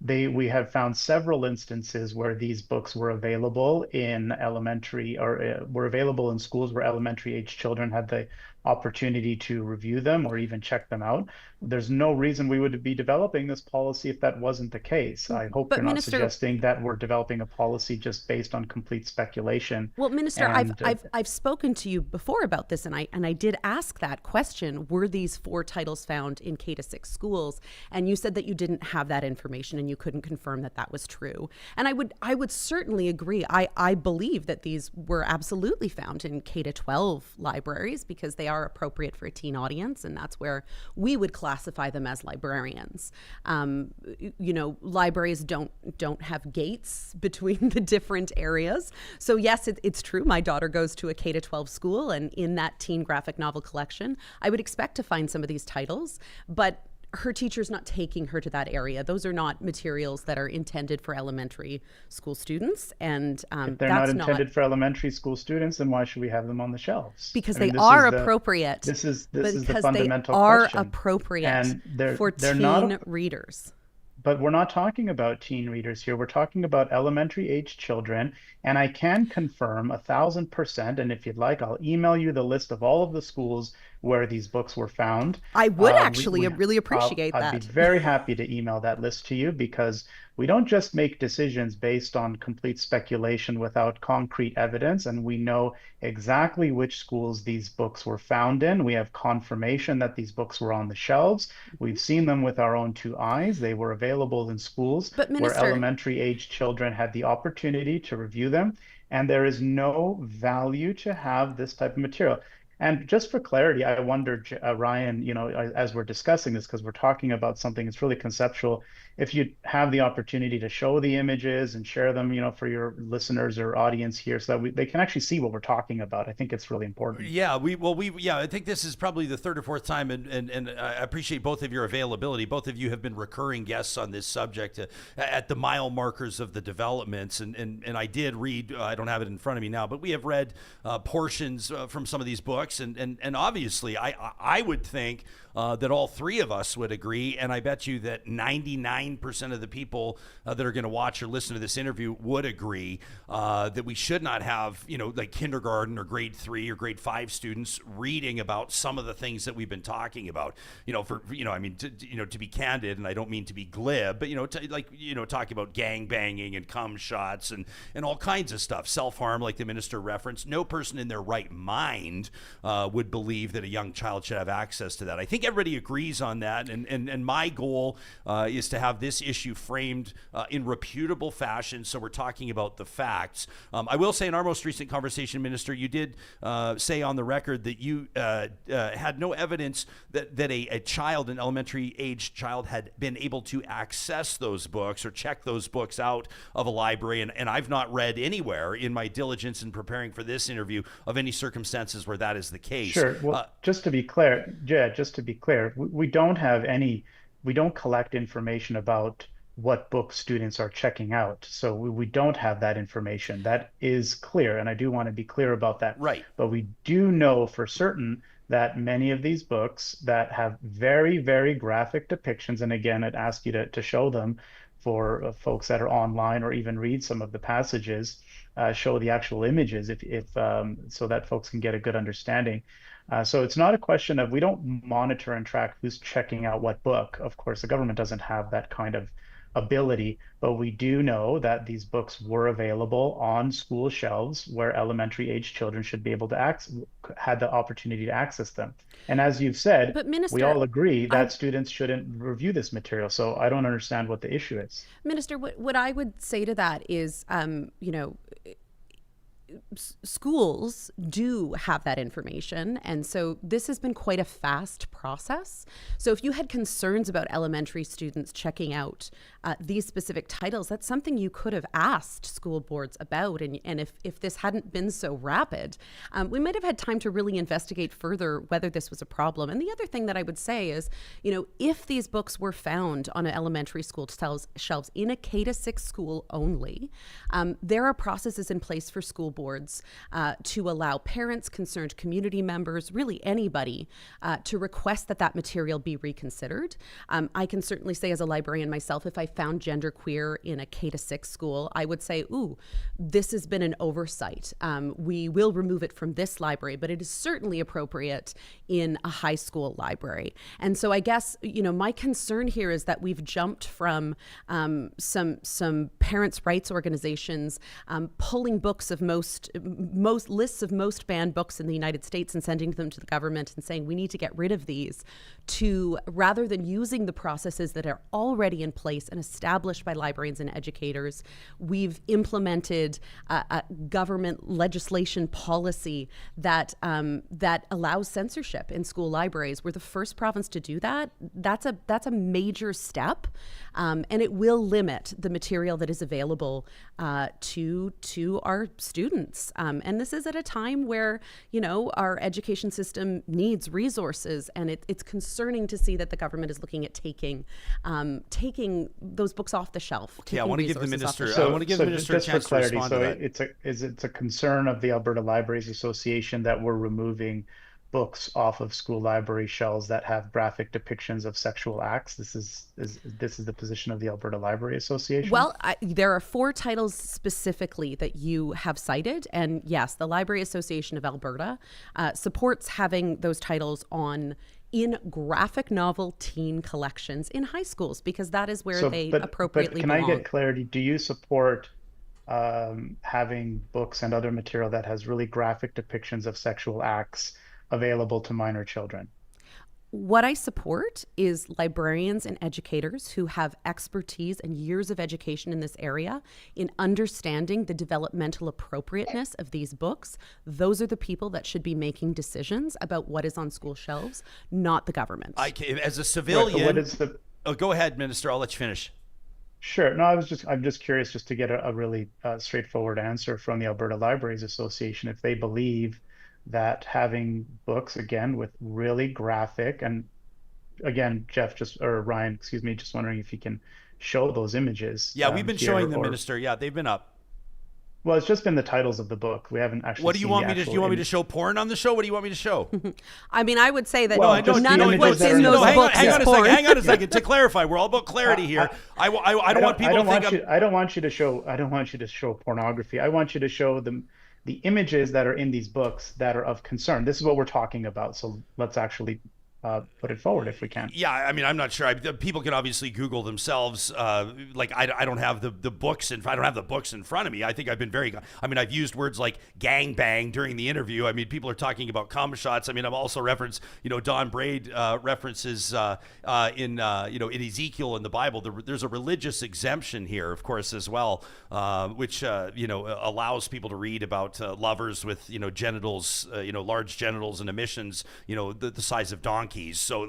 We have found several instances where these books were available in elementary, or were available in schools where elementary age children had the opportunity to review them or even check them out. There's no reason we would be developing this policy if that wasn't the case. I hope you're not suggesting that we're developing a policy just based on complete speculation. Well, Minister, I've spoken to you before about this, and I did ask that question: were these 4 titles found in K-6 schools? And you said that you didn't have that information and you couldn't confirm that that was true. And I would certainly agree. I believe that these were absolutely found in K-12 libraries because they are appropriate for a teen audience, and that's where we would classify them as librarians. Libraries don't have gates between the different areas. So yes, it's true. My daughter goes to a K-12 school, and in that teen graphic novel collection, I would expect to find some of these titles, but her teacher's not taking her to that area. Those are not materials that are intended for elementary school students. And if they're not intended for elementary school students, then why should we have them on the shelves? Because they are appropriate. This is the fundamental they are question. Appropriate and for teen readers. But we're not talking about teen readers here. We're talking about elementary age children. And I can confirm 1,000%. And if you'd like, I'll email you the list of all of the schools where these books were found. I would really appreciate that. I'd be very happy to email that list to you, because we don't just make decisions based on complete speculation without concrete evidence. And we know exactly which schools these books were found in. We have confirmation that these books were on the shelves. We've seen them with our own 2 eyes. They were available in schools where elementary age children had the opportunity to review them. And there is no value to have this type of material. And just for clarity, I wonder, Ryan, as we're discussing this, because we're talking about something that's really conceptual, if you have the opportunity to show the images and share them, for your listeners or audience here, so that they can actually see what we're talking about. I think it's really important. Yeah, I think this is probably the 3rd or 4th time, and I appreciate both of your availability. Both of you have been recurring guests on this subject at the mile markers of the developments, and I did read. I don't have it in front of me now, but we have read portions from some of these books, and obviously, I would think that all 3 of us would agree, and I bet you that 99% of the people that are going to watch or listen to this interview would agree that we should not have, like kindergarten or grade 3 or grade 5 students reading about some of the things that we've been talking about. To be candid, and I don't mean to be glib, but talking about gang banging and cum shots and all kinds of stuff, self-harm, like the minister referenced. No person in their right mind would believe that a young child should have access to that. I think everybody agrees on that, and my goal is to have this issue framed in reputable fashion, so we're talking about the facts. I will say, in our most recent conversation, Minister, you did say on the record that you had no evidence that a child, an elementary age child, had been able to access those books or check those books out of a library, and I've not read anywhere in my diligence in preparing for this interview of any circumstances where that is the case. Sure. Well, just to be clear, we don't collect information about what books students are checking out. So we don't have that information. That is clear, and I do want to be clear about that. Right. But we do know for certain that many of these books that have very, very graphic depictions, and again, I'd ask you to show them for folks that are online or even read some of the passages, show the actual images if so that folks can get a good understanding. So it's not a question of, we don't monitor and track who's checking out what book. Of course, the government doesn't have that kind of ability, but we do know that these books were available on school shelves where elementary age children should be able to had the opportunity to access them. And as you've said, but Minister, we all agree that students shouldn't review this material. So I don't understand what the issue is. Minister, what I would say to that is, schools do have that information, and so this has been quite a fast process. So if you had concerns about elementary students checking out these specific titles, that's something you could have asked school boards about, and if this hadn't been so rapid, we might have had time to really investigate further whether this was a problem. And the other thing that I would say is, if these books were found on an elementary school shelves in a K-6 school only, there are processes in place for school boards to allow parents, concerned community members, really anybody, to request that material be reconsidered. I can certainly say, as a librarian myself, if I found genderqueer in a K-6 school, I would say, this has been an oversight. We will remove it from this library, but it is certainly appropriate in a high school library. And so I guess, my concern here is that we've jumped from some parents' rights organizations pulling books of most lists of most banned books in the United States and sending them to the government and saying we need to get rid of these, to rather than using the processes that are already in place and established by librarians and educators, we've implemented a government legislation policy that allows censorship in school libraries. We're the first province to do that. That's a major step, and it will limit the material that is available to our students. And this is at a time where, our education system needs resources, and it's concerning to see that the government is looking at taking those books off the shelf. Okay, I want to give the minister. So, I want to give the minister a chance for clarity, to respond to that. It's a concern of the Alberta Libraries Association that we're removing books off of school library shelves that have graphic depictions of sexual acts. This is the position of the Alberta Library Association? Well, there are 4 titles specifically that you have cited, and yes, the Library Association of Alberta supports having those titles in graphic novel teen collections in high schools, because that is where they appropriately belong. Can I get clarity? Do you support having books and other material that has really graphic depictions of sexual acts available to minor children? What I support is librarians and educators who have expertise and years of education in this area in understanding the developmental appropriateness of these books. Those are the people that should be making decisions about what is on school shelves, not the government. As a civilian, go ahead, Minister. I'll let you finish. Sure. No, I'm just curious, just to get a really straightforward answer from the Alberta Libraries Association, if they believe that having books, again, with really graphic, and again, Ryan, just wondering if you can show those images. Yeah, we've been showing them, Minister. Yeah, they've been up. Well, it's just been the titles of the book. We haven't actually. What do you want me to? Do you want me to show porn on the show? What do you want me to show? I mean, I would say that none of what's in those books hang on is porn. Hang on a second. To clarify, we're all about clarity here. I don't want people to think. I don't want you to show pornography. I want you to show the images that are in these books that are of concern. This is what we're talking about. So let's actually put it forward if we can. Yeah, I mean, I'm not sure. People can obviously Google themselves. I don't have the books I don't have the books in front of me. I think I've been I've used words like gangbang during the interview. I mean, people are talking about cum shots. I mean, I've also referenced, Don Braid references in Ezekiel in the Bible. There's a religious exemption here, of course, as well, which allows people to read about lovers with genitals, large genitals and emissions, the size of donkeys. So,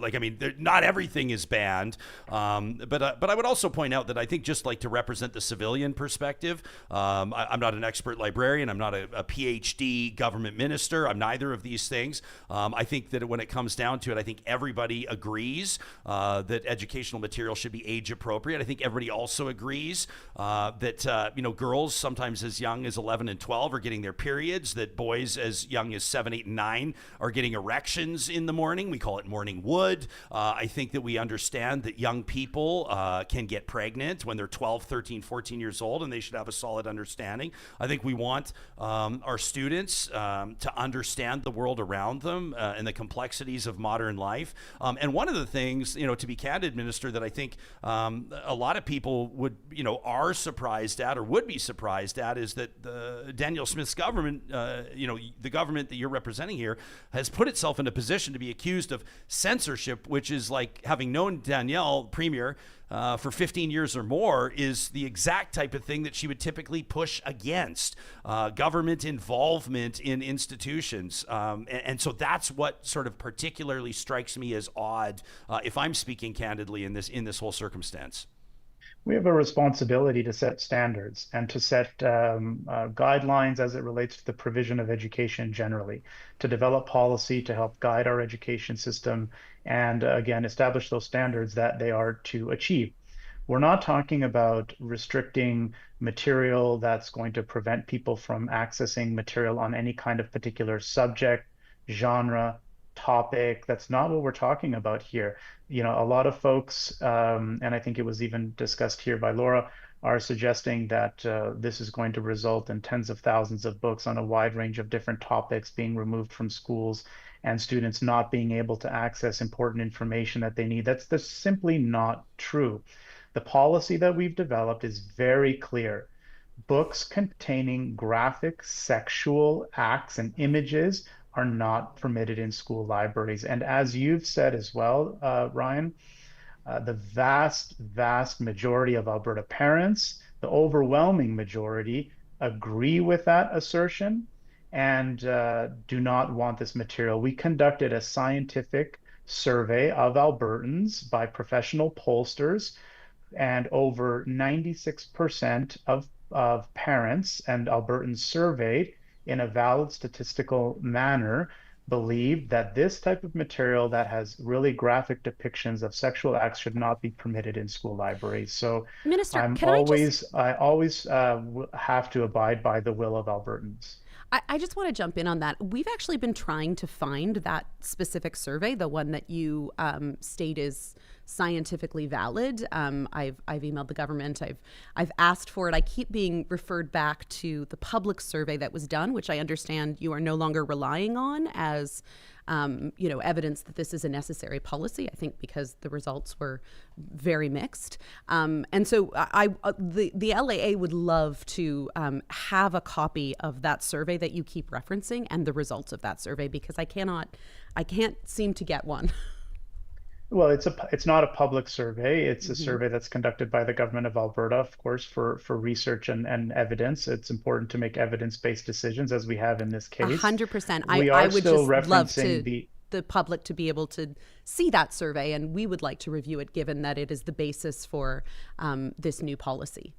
not everything is banned, but I would also point out that I think, just like to represent the civilian perspective, I'm not an expert librarian. I'm not a PhD government minister. I'm neither of these things. I think that when it comes down to it, I think everybody agrees that educational material should be age appropriate. I think everybody also agrees that girls sometimes as young as 11 and 12 are getting their periods, that boys as young as 7, 8, and 9 are getting erections in the morning. We call it morning wood. I think that we understand that young people can get pregnant when they're 12, 13, 14 years old, and they should have a solid understanding. I think we want our students to understand the world around them and the complexities of modern life. And one of the things, to be candid, Minister, that I think a lot of people would, are surprised at or would be surprised at is that Danielle Smith's government, the government that you're representing here, has put itself in a position to be accused of censorship, which is like, having known Danielle, Premier, for 15 years or more, is the exact type of thing that she would typically push against, government involvement in institutions. And so that's what sort of particularly strikes me as odd, if I'm speaking candidly in this whole circumstance. We have a responsibility to set standards and to set guidelines as it relates to the provision of education generally, to develop policy to help guide our education system and, again, establish those standards that they are to achieve. We're not talking about restricting material that's going to prevent people from accessing material on any kind of particular subject, genre, topic. That's not what we're talking about here. A lot of folks, and I think it was even discussed here by Laura, are suggesting that this is going to result in tens of thousands of books on a wide range of different topics being removed from schools and students not being able to access important information that they need. That's simply not true. The policy that we've developed is very clear. Books containing graphic sexual acts and images are not permitted in school libraries. And as you've said as well, Ryan, the vast majority of Alberta parents, the overwhelming majority, agree with that assertion and do not want this material. We conducted a scientific survey of Albertans by professional pollsters, and over 96% of parents and Albertans surveyed in a valid statistical manner believe that this type of material that has really graphic depictions of sexual acts should not be permitted in school libraries. So Minister, I always have to abide by the will of Albertans. I just want to jump in on that. We've actually been trying to find that specific survey, the one that you state is scientifically valid. I've emailed the government. I've asked for it. I keep being referred back to the public survey that was done, which I understand you are no longer relying on as evidence that this is a necessary policy. I think because the results were very mixed. And so the LAA would love to have a copy of that survey that you keep referencing and the results of that survey, because I can't seem to get one. Well, it's not a public survey. It's a survey that's conducted by the government of Alberta, of course, for research and evidence. It's important to make evidence-based decisions, as we have in this case. 100%. I would just love the public to be able to see that survey, and we would like to review it, given that it is the basis for this new policy.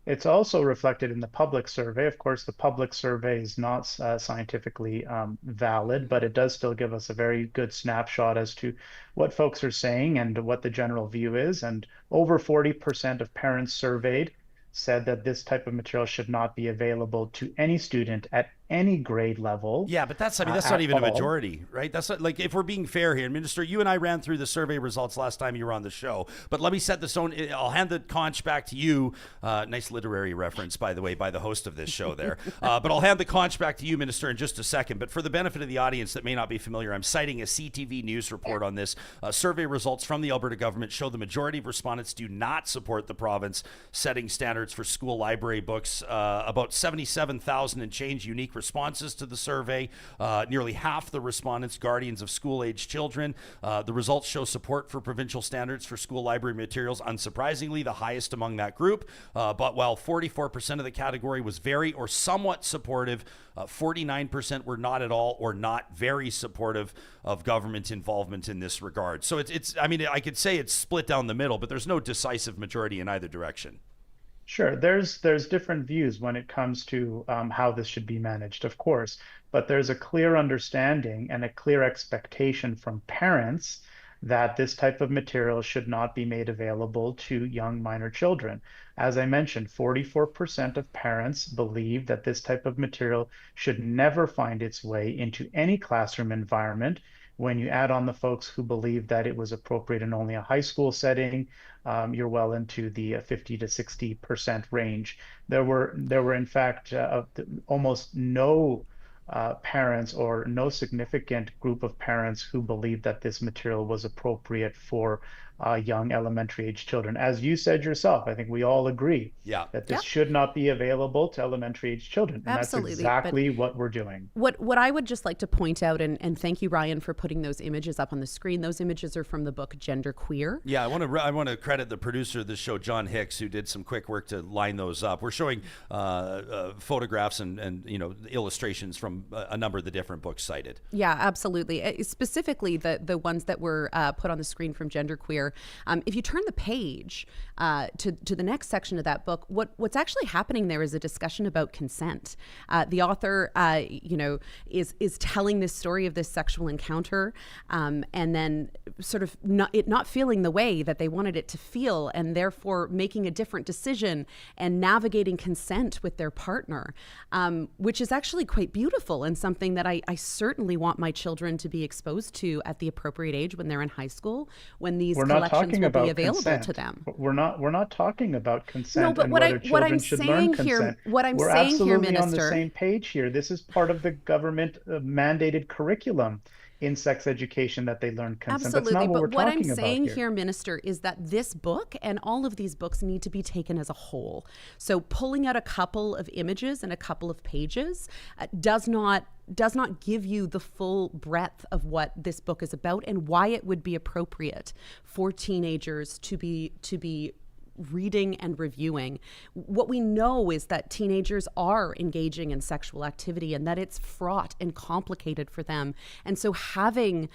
It's also reflected in the public survey. Of course, the public survey is not scientifically valid, but it does still give us a very good snapshot as to what folks are saying and what the general view is. And over 40% of parents surveyed said that this type of material should not be available to any student at any grade level. Yeah, but that's not even a majority, right? That's not, like, if we're being fair here, Minister, you and I ran through the survey results last time you were on the show, but let me set the tone. I'll hand the conch back to you. Nice literary reference, by the way, by the host of this show there. But I'll hand the conch back to you, Minister, in just a second. But for the benefit of the audience that may not be familiar, I'm citing a CTV News report on this. Survey results from the Alberta government show the majority of respondents do not support the province setting standards for school library books. About 77,000 and change unique responses to the survey. Nearly half the respondents guardians of school-aged children. The results show support for provincial standards for school library materials, unsurprisingly the highest among that group. But while 44% of the category was very or somewhat supportive, 49% were not at all or not very supportive of government involvement in this regard. So I could say it's split down the middle, but there's no decisive majority in either direction. Sure, there's different views when it comes to how this should be managed, of course, but there's a clear understanding and a clear expectation from parents that this type of material should not be made available to young minor children. As I mentioned, 44% of parents believe that this type of material should never find its way into any classroom environment When you add on the folks who believe that it was appropriate in only a high school setting, you're well into the 50 to 60% range. There were in fact almost no parents or no significant group of parents who believed that this material was appropriate for young elementary age children. As you said yourself, I think we all agree that this should not be available to elementary age children. And Absolutely. That's exactly what we're doing. What I would just like to point out, and thank you, Ryan, for putting those images up on the screen. Those images are from the book Gender Queer. Yeah, I want to credit the producer of the show, John Hicks, who did some quick work to line those up. We're showing photographs and illustrations from a number of the different books cited. Yeah, absolutely. Specifically, the ones that were put on the screen from Gender Queer. If you turn the page to the next section of that book, what's actually happening there is a discussion about consent. The author, is telling this story of this sexual encounter, and then sort of not feeling the way that they wanted it to feel, and therefore making a different decision and navigating consent with their partner, which is actually quite beautiful and something that I certainly want my children to be exposed to at the appropriate age when they're in high school, when these collections will be available to them. We're not talking about consent. No, but and what whether children should learn consent. What I'm We're saying here, absolutely on the Minister, same page here. This is part of the government mandated curriculum in sex education that they learn consent. Absolutely, That's not what we're but what talking I'm saying about here, Minister, is that this book and all of these books need to be taken as a whole. So pulling out a couple of images and a couple of pages does not give you the full breadth of what this book is about and why it would be appropriate for teenagers to be reading and reviewing. What we know is that teenagers are engaging in sexual activity and that it's fraught and complicated for them. And so having,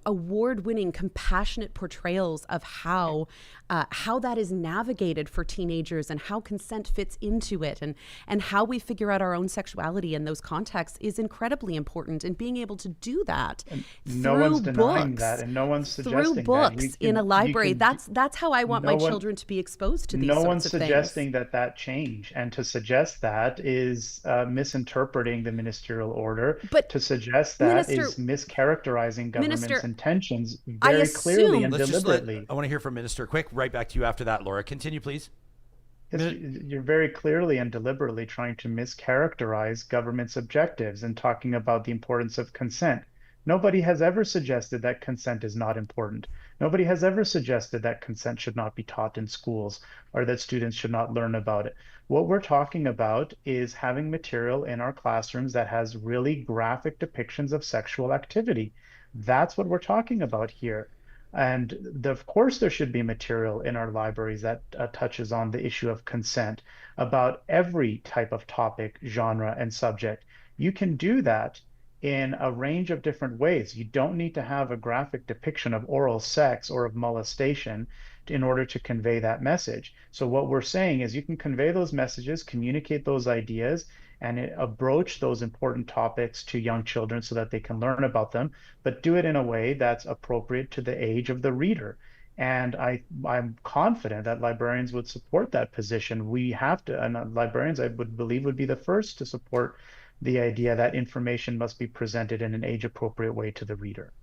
award-winning, compassionate portrayals of how that is navigated for teenagers and how consent fits into it and how we figure out our own sexuality in those contexts is incredibly important. And being able to do that no one's denying that, and no one's suggesting through books in a library. That's how I want my children to be exposed to these sorts of things. No one's suggesting that change, and to suggest that is misinterpreting the ministerial order. But to suggest that is mischaracterizing government's intentions very clearly and deliberately. I want to hear from Minister. Quick, right back to you after that, Laura. Continue, please. You're very clearly and deliberately trying to mischaracterize government's objectives and talking about the importance of consent. Nobody has ever suggested that consent is not important. Nobody has ever suggested that consent should not be taught in schools or that students should not learn about it. What we're talking about is having material in our classrooms that has really graphic depictions of sexual activity. That's what we're talking about here. And of course, there should be material in our libraries that touches on the issue of consent about every type of topic, genre, and subject. You can do that in a range of different ways. You don't need to have a graphic depiction of oral sex or of molestation in order to convey that message. So what we're saying is you can convey those messages, communicate those ideas, and broach those important topics to young children so that they can learn about them, but do it in a way that's appropriate to the age of the reader. And I'm confident that librarians would support that position. We have to, and librarians, I would believe, would be the first to support the idea that information must be presented in an age-appropriate way to the reader.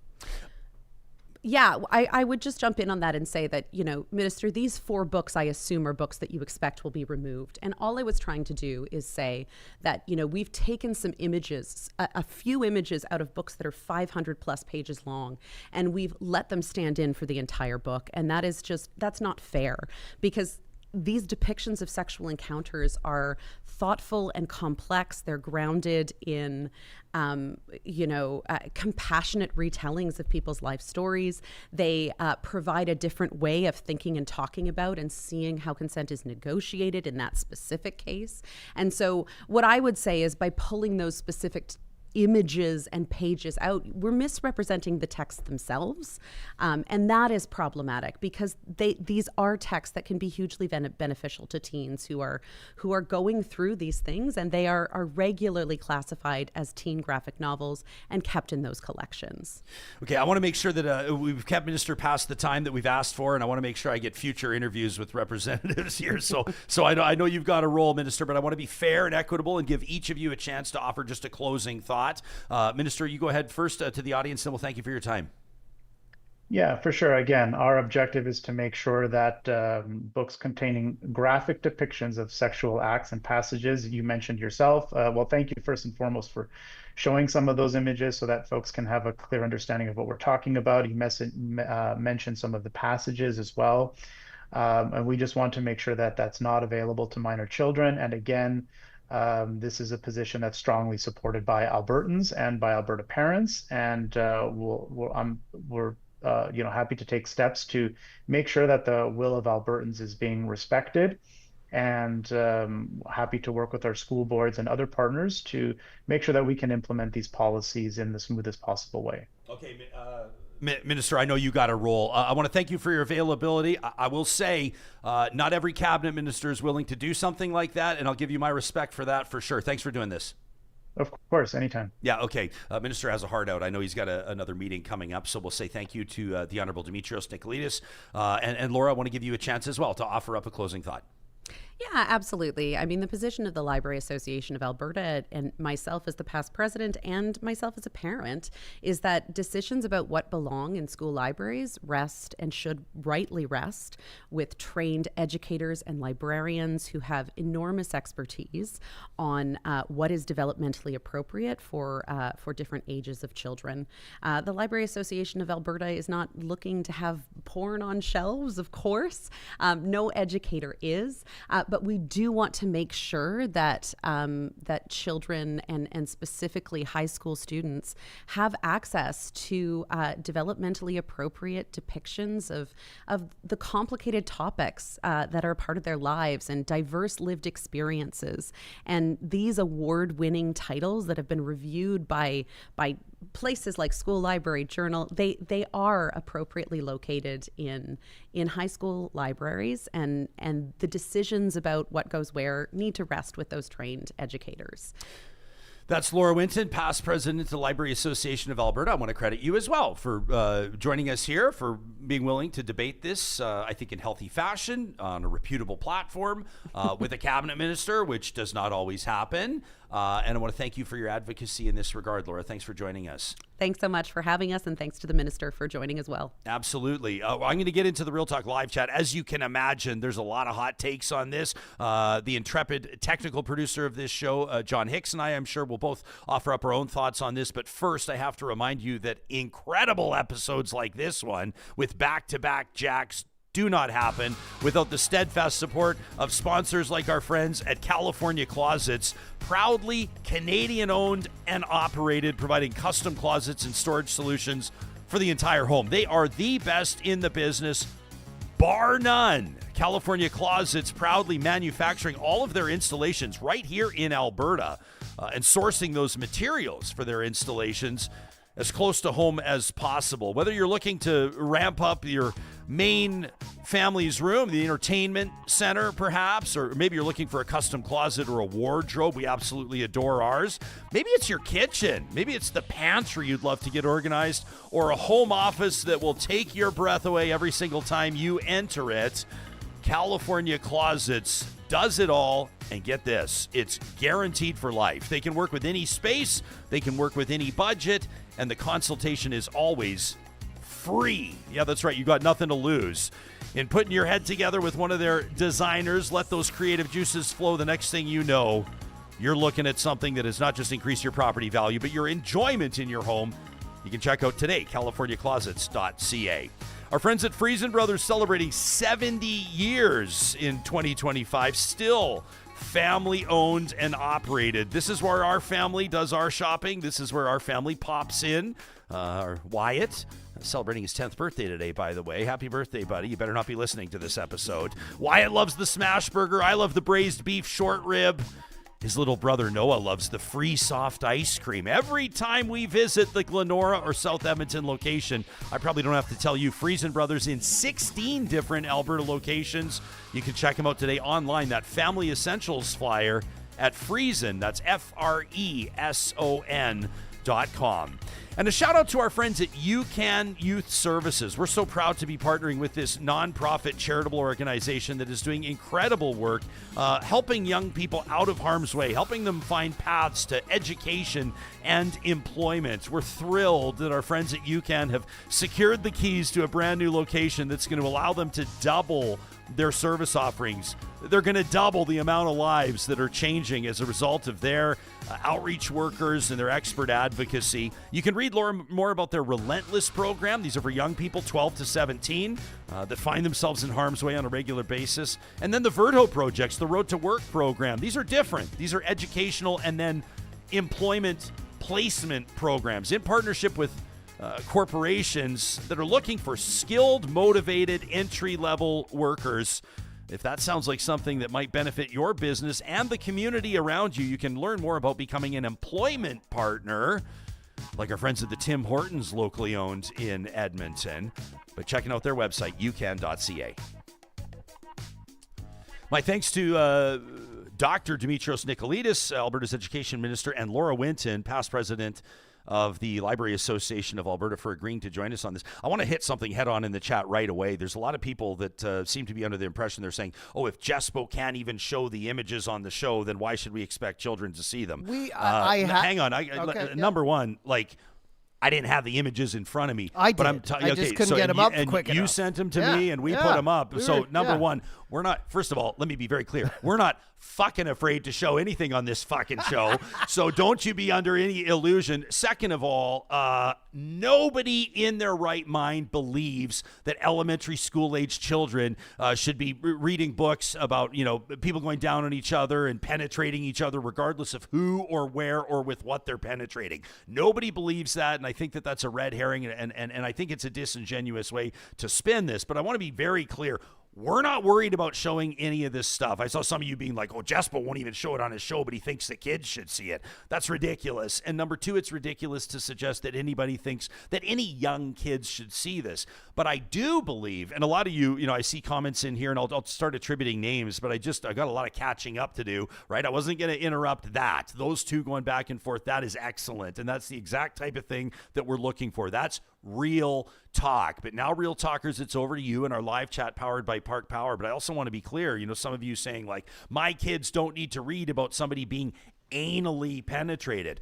Yeah, I would just jump in on that and say that, Minister, these 4 books, I assume, are books that you expect will be removed. And all I was trying to do is say that, we've taken some images, a few images out of books that are 500 plus pages long, and we've let them stand in for the entire book. And that's not fair, because these depictions of sexual encounters are thoughtful and complex. They're grounded in, compassionate retellings of people's life stories. They provide a different way of thinking and talking about and seeing how consent is negotiated in that specific case. And so what I would say is by pulling those specific images and pages out, we're misrepresenting the texts themselves, and that is problematic because these are texts that can be hugely beneficial to teens who are going through these things, and they are regularly classified as teen graphic novels and kept in those collections. Okay, I want to make sure that we've kept Minister past the time that we've asked for, and I want to make sure I get future interviews with representatives here. So I know you've got a role, Minister, but I want to be fair and equitable and give each of you a chance to offer just a closing thought thought. Minister, you go ahead first to the audience, and we'll thank you for your time. Yeah, for sure. Again, our objective is to make sure that books containing graphic depictions of sexual acts and passages, you mentioned yourself. Well, thank you first and foremost for showing some of those images so that folks can have a clear understanding of what we're talking about. You mentioned some of the passages as well. And we just want to make sure that that's not available to minor children. And again, this is a position that's strongly supported by Albertans and by Alberta parents. And we're happy to take steps to make sure that the will of Albertans is being respected, and happy to work with our school boards and other partners to make sure that we can implement these policies in the smoothest possible way. Okay, Minister, I know you got a role. I want to thank you for your availability. I will say not every cabinet minister is willing to do something like that, and I'll give you my respect for that for sure. Thanks for doing this. Of course, anytime. Yeah, okay. Minister has a heart out. I know he's got another meeting coming up, so we'll say thank you to the Honourable Dimitrios, Nicolaides, and Laura, I want to give you a chance as well to offer up a closing thought. Yeah, absolutely. I mean, the position of the Library Association of Alberta and myself as the past president and myself as a parent is that decisions about what belong in school libraries rest and should rightly rest with trained educators and librarians who have enormous expertise on what is developmentally appropriate for different ages of children. The Library Association of Alberta is not looking to have porn on shelves, of course. No educator is. But we do want to make sure that that children and specifically high school students have access to developmentally appropriate depictions of the complicated topics that are part of their lives and diverse lived experiences. And these award-winning titles that have been reviewed by places like School Library Journal, they are appropriately located in high school libraries, and the decisions about what goes where need to rest with those trained educators. That's Laura Winton, past president of the Library Association of Alberta. I want to credit you as well for joining us here, for being willing to debate this, I think in healthy fashion, on a reputable platform with a cabinet minister, which does not always happen. And I want to thank you for your advocacy in this regard, Laura. Thanks for joining us. Thanks so much for having us, and thanks to the minister for joining as well. Absolutely. I'm going to get into the Real Talk live chat. As you can imagine, there's a lot of hot takes on this. The intrepid technical producer of this show, John Hicks, and I'm sure we'll both offer up our own thoughts on this. But first, I have to remind you that incredible episodes like this one with back-to-back Jacks do not happen without the steadfast support of sponsors like our friends at California Closets, proudly Canadian-owned and operated, providing custom closets and storage solutions for the entire home. They are the best in the business, bar none. California Closets proudly manufacturing all of their installations right here in Alberta and sourcing those materials for their installations as close to home as possible. Whether you're looking to ramp up your main family's room, the entertainment center perhaps, or maybe you're looking for a custom closet or a wardrobe, we absolutely adore ours. Maybe it's your kitchen, maybe it's the pantry you'd love to get organized, or a home office that will take your breath away every single time you enter it. California Closets does it all, and get this, it's guaranteed for life. They can work with any space, they can work with any budget, and the consultation is always free. Yeah, that's right, you got nothing to lose. In putting your head together with one of their designers, let those creative juices flow. The next thing you know, you're looking at something that has not just increased your property value, but your enjoyment in your home. You can check out today, californiaclosets.ca. Our friends at Freedom Brothers celebrating 70 years in 2025, still family-owned and operated. This is where our family does our shopping. This is where our family pops in. Wyatt, celebrating his 10th birthday today, by the way. Happy birthday, buddy. You better not be listening to this episode. Wyatt loves the smash burger. I love the braised beef short rib. His little brother Noah loves the free soft ice cream. Every time we visit the Glenora or South Edmonton location, I probably don't have to tell you, Freedom Brothers in 16 different Alberta locations. You can check them out today online. That Family Essentials flyer at Freedom, that's FRESON.com. And a shout out to our friends at UCAN Youth Services. We're so proud to be partnering with this nonprofit charitable organization that is doing incredible work, helping young people out of harm's way, helping them find paths to education and employment. We're thrilled that our friends at UCAN have secured the keys to a brand new location that's going to allow them to double their service offerings. They're going to double the amount of lives that are changing as a result of their outreach workers and their expert advocacy. You can read more about their Relentless program. These are for young people 12 to 17 that find themselves in harm's way on a regular basis. And then the Verto projects, the Road to Work program. These are different. These are educational and then employment placement programs in partnership with corporations that are looking for skilled, motivated, entry-level workers. If that sounds like something that might benefit your business and the community around you, you can learn more about becoming an employment partner, like our friends at the Tim Hortons, locally owned in Edmonton, by checking out their website, ucan.ca. My thanks to Dr. Dimitrios Nicolaides, Alberta's Education Minister, and Laura Winton, past president of the Library Association of Alberta, for agreeing to join us on this. I want to hit something head on in the chat right away. There's a lot of people that seem to be under the impression they're saying, oh, if Jespo can't even show the images on the show, then why should we expect children to see them? Hang on. Number one, I didn't have the images in front of me. I did. I just couldn't get them up quick enough. You sent them to me, and we put them up. Number one, we're not, first of all, let me be very clear. We're not fucking afraid to show anything on this fucking show. So don't you be under any illusion. Second of all, nobody in their right mind believes that elementary school age children should be reading books about, people going down on each other and penetrating each other, regardless of who or where or with what they're penetrating. Nobody believes that. And I think that that's a red herring. And I think it's a disingenuous way to spin this. But I want to be very clear. We're not worried about showing any of this stuff. I saw some of you being like, oh, Jespo won't even show it on his show, but he thinks the kids should see it. That's ridiculous. And number two, it's ridiculous to suggest that anybody thinks that any young kids should see this. But I do believe, and a lot of you, I see comments in here, and I'll start attributing names, but I got a lot of catching up to do, right? I wasn't going to interrupt that. Those two going back and forth, that is excellent. And that's the exact type of thing that we're looking for. That's real talk. But now, Real Talkers, it's over to you and our live chat powered by Park Power. But I also want to be clear, some of you saying my kids don't need to read about somebody being anally penetrated.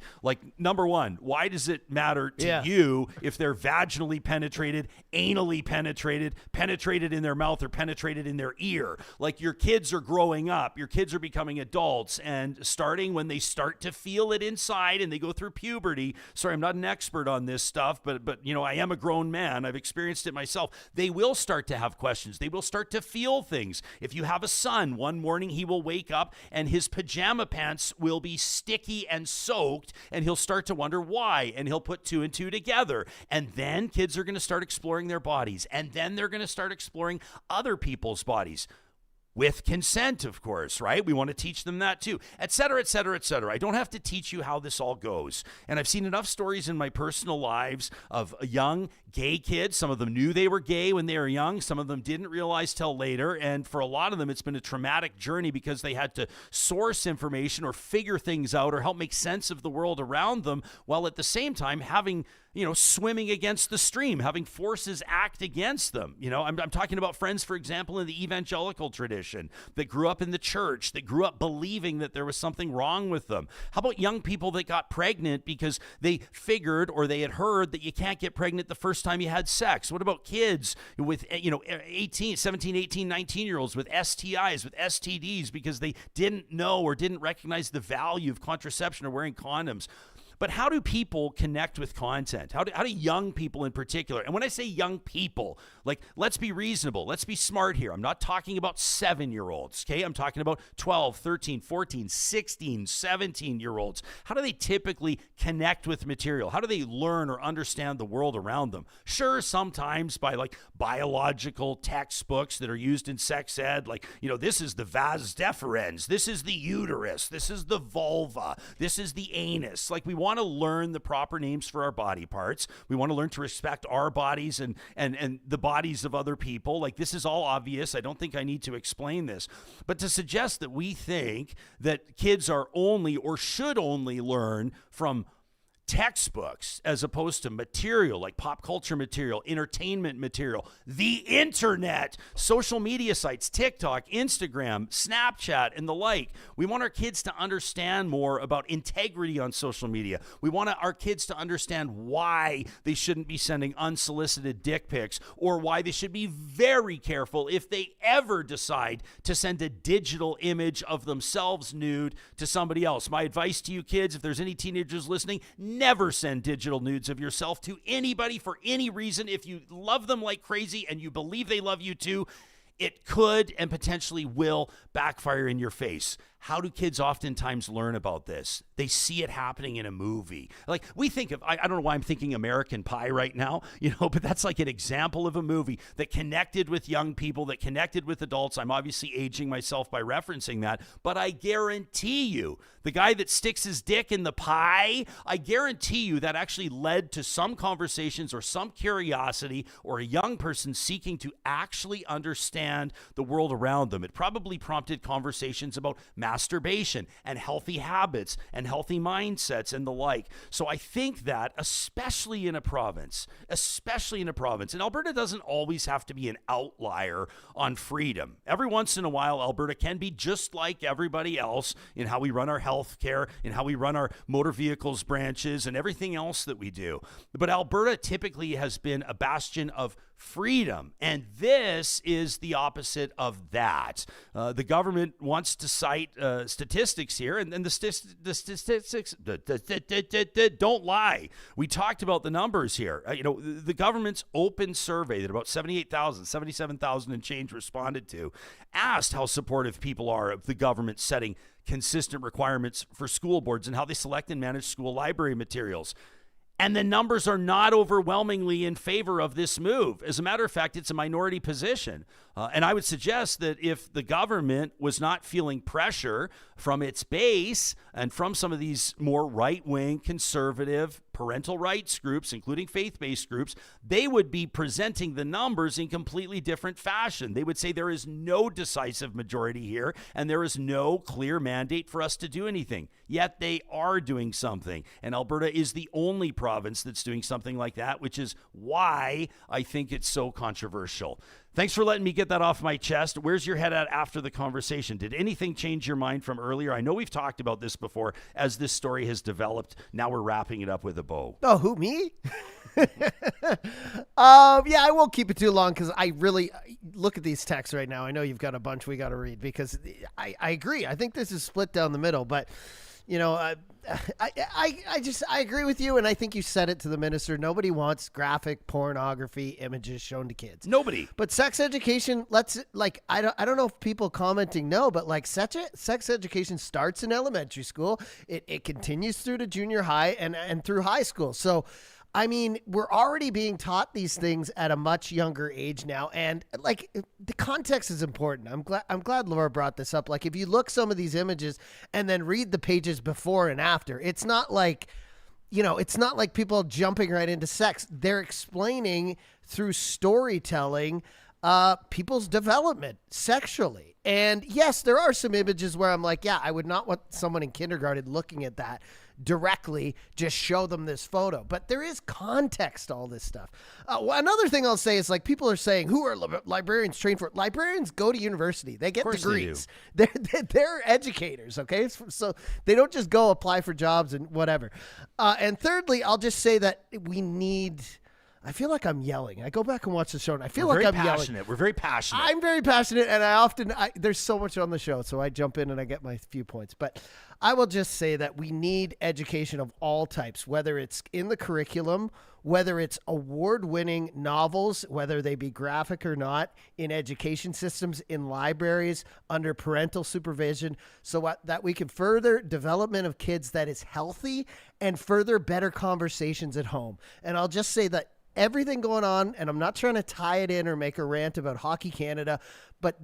Number one, why does it matter to you if they're vaginally penetrated, anally penetrated in their mouth, or penetrated in their ear? Your kids are growing up, your kids are becoming adults, and starting when they start to feel it inside and they go through puberty. Sorry, I'm not an expert on this stuff, but I am a grown man. I've experienced it myself. They will start to have questions. They will start to feel things. If you have a son, one morning he will wake up and his pajama pants will be sticky and soaked, and he'll start to wonder why, and he'll put two and two together. And then kids are going to start exploring their bodies, and then they're going to start exploring other people's bodies. With consent, of course, right? We want to teach them that too, et cetera, et cetera, et cetera. I don't have to teach you how this all goes. And I've seen enough stories in my personal lives of young gay kids. Some of them knew they were gay when they were young. Some of them didn't realize till later. And for a lot of them, it's been a traumatic journey because they had to source information or figure things out or help make sense of the world around them, while at the same time having swimming against the stream, having forces act against them. I'm talking about friends, for example, in the evangelical tradition that grew up in the church, that grew up believing that there was something wrong with them. How about young people that got pregnant because they figured or they had heard that you can't get pregnant the first time you had sex? What about kids with, 17, 18, 19-year-olds with STIs, with STDs, because they didn't know or didn't recognize the value of contraception or wearing condoms? But how do people connect with content? How do young people in particular? And when I say young people, let's be reasonable. Let's be smart here. I'm not talking about 7-year-olds, okay? I'm talking about 12, 13, 14, 16, 17-year-olds. How do they typically connect with material? How do they learn or understand the world around them? Sure, sometimes by biological textbooks that are used in sex ed, this is the vas deferens, this is the uterus, this is the vulva, this is the anus. We want to learn the proper names for our body parts. We want to learn to respect our bodies and the bodies of other people. This is all obvious. I don't think I need to explain this. But to suggest that we think that kids are only or should only learn from textbooks as opposed to material like pop culture material, entertainment material, the internet, social media sites, TikTok, Instagram, Snapchat, and the like. We want our kids to understand more about integrity on social media. We want our kids to understand why they shouldn't be sending unsolicited dick pics, or why they should be very careful if they ever decide to send a digital image of themselves nude to somebody else. My advice to you kids, if there's any teenagers listening, never send digital nudes of yourself to anybody for any reason. If you love them like crazy and you believe they love you too, it could and potentially will backfire in your face. How do kids oftentimes learn about this? They see it happening in a movie. Like we think of, I don't know why I'm thinking American Pie right now, but that's like an example of a movie that connected with young people, that connected with adults. I'm obviously aging myself by referencing that, but I guarantee you, the guy that sticks his dick in the pie, I guarantee you that actually led to some conversations or some curiosity or a young person seeking to actually understand the world around them. It probably prompted conversations about masturbation and healthy habits and healthy mindsets and the like. So I think that especially in a province, and Alberta doesn't always have to be an outlier on freedom. Every once in a while, Alberta can be just like everybody else in how we run our health care, in how we run our motor vehicles branches and everything else that we do. But Alberta typically has been a bastion of freedom, and this is the opposite of that. The government wants to cite statistics here, and the statistics don't lie. We talked about the numbers here. The government's open survey that about 77,000 and change responded to asked how supportive people are of the government setting consistent requirements for school boards and how they select and manage school library materials. And the numbers are not overwhelmingly in favor of this move. As a matter of fact, it's a minority position. And I would suggest that if the government was not feeling pressure from its base and from some of these more right-wing, conservative, parental rights groups, including faith-based groups, they would be presenting the numbers in completely different fashion. They would say there is no decisive majority here and there is no clear mandate for us to do anything. Yet they are doing something. And Alberta is the only province that's doing something like that, which is why I think it's so controversial. Thanks for letting me get that off my chest. Where's your head at after the conversation? Did anything change your mind from earlier? I know we've talked about this before as this story has developed. Now we're wrapping it up with a bow. Oh, who, me? Yeah, I won't keep it too long because I really look at these texts right now. I know you've got a bunch we got to read because I agree. I think this is split down the middle, but I agree with you, and I think you said it to the minister. Nobody wants graphic pornography images shown to kids. Nobody. But sex education, I don't know if people commenting know, but sex education starts in elementary school. It continues through to junior high and through high school. So, I mean, we're already being taught these things at a much younger age now, and the context is important. I'm glad Laura brought this up. Like, if you look some of these images and then read the pages before and after, it's not like people jumping right into sex. They're explaining through storytelling people's development sexually. And yes, there are some images where I'm like, yeah, I would not want someone in kindergarten looking at that directly, just show them this photo. But there is context to all this stuff. Another thing I'll say is, people are saying, who are librarians trained for? Librarians go to university. They get degrees. They're educators, okay? So they don't just go apply for jobs and whatever. And thirdly, I'll just say that I feel like I'm yelling. I go back and watch the show, and I feel like I'm yelling. We're very passionate. I'm very passionate, and there's so much on the show, so I jump in and I get my few points. But I will just say that we need education of all types, whether it's in the curriculum, whether it's award-winning novels, whether they be graphic or not, in education systems, in libraries, under parental supervision, so that we can further development of kids that is healthy and further better conversations at home. And I'll just say that everything going on, and I'm not trying to tie it in or make a rant about Hockey Canada, but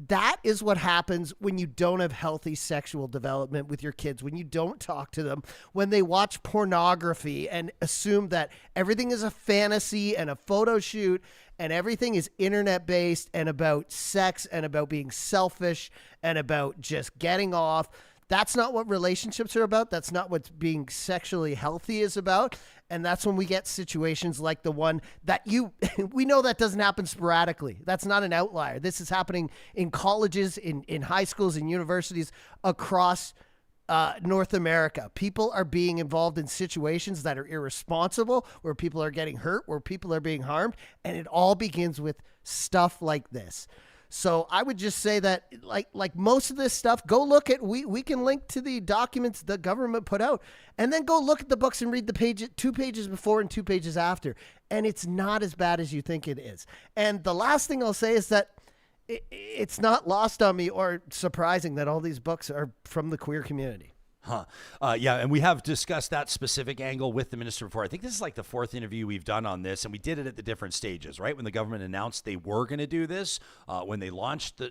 that is what happens when you don't have healthy sexual development with your kids, when you don't talk to them, when they watch pornography and assume that everything is a fantasy and a photo shoot and everything is internet-based and about sex and about being selfish and about just getting off. That's not what relationships are about. That's not what being sexually healthy is about. And that's when we get situations like the one that we know that doesn't happen sporadically. That's not an outlier. This is happening in colleges, in high schools, in universities across North America. People are being involved in situations that are irresponsible, where people are getting hurt, where people are being harmed. And it all begins with stuff like this. So I would just say that like most of this stuff, go look at, we can link to the documents the government put out, and then go look at the books and read the 2 pages before and 2 pages after. And it's not as bad as you think it is. And the last thing I'll say is that it's not lost on me or surprising that all these books are from the queer community. Yeah, and we have discussed that specific angle with the minister before. I think this is like the 4th interview we've done on this, and we did it at the different stages, right? When the government announced they were going to do this, when they launched,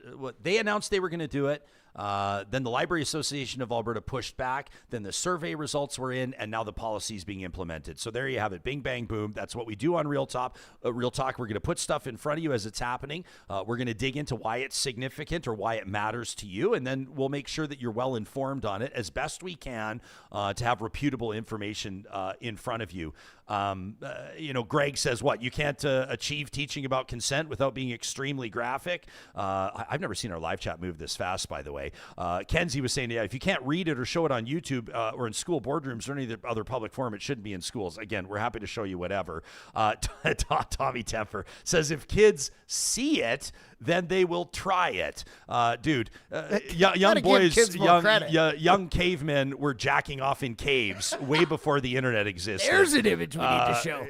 they announced they were going to do it. Then the Library Association of Alberta pushed back. Then the survey results were in, and now the policy is being implemented. So there you have it. Bing, bang, boom. That's what we do on Real Talk. Real Talk, we're going to put stuff in front of you as it's happening. We're going to dig into why it's significant or why it matters to you, and then we'll make sure that you're well informed on it as best we can to have reputable information in front of you. Greg says, what, you can't achieve teaching about consent without being extremely graphic? I've never seen our live chat move this fast, by the way. Kenzie was saying, yeah, if you can't read it or show it on YouTube or in school boardrooms or any other public forum, it shouldn't be in schools. Again, we're happy to show you whatever. Tommy Temper says, if kids see it, then they will try it. Dude, young boys, young cavemen were jacking off in caves way before the internet existed. There's an image we need to show.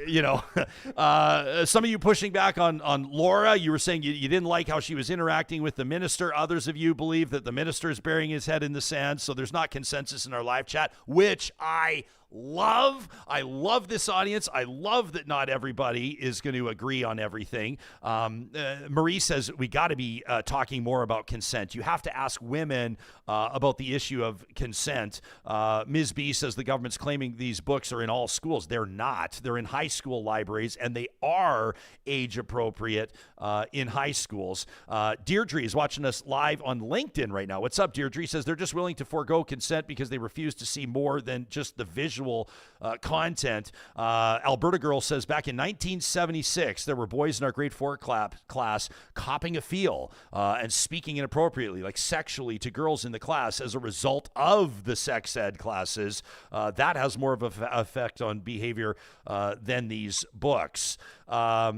Some of you pushing back on Laura, you were saying you didn't like how she was interacting with the minister. Others of you believe that the minister is burying his head in the sand, so there's not consensus in our live chat, which I love. I love this audience. I love that not everybody is going to agree on everything. Marie says we got to be talking more about consent. You have to ask women about the issue of consent. Ms. B says the government's claiming these books are in all schools. They're not. They're in high school libraries, and they are age appropriate in high schools. Deirdre is watching us live on LinkedIn right now. What's up, Deirdre? Says they're just willing to forego consent because they refuse to see more than just the visual content. Alberta Girl says back in 1976, there were boys in our grade 4 class copping a feel and speaking inappropriately, like sexually, to girls in the class as a result of the sex ed classes. That has more of an effect on behavior than these books. Gosh,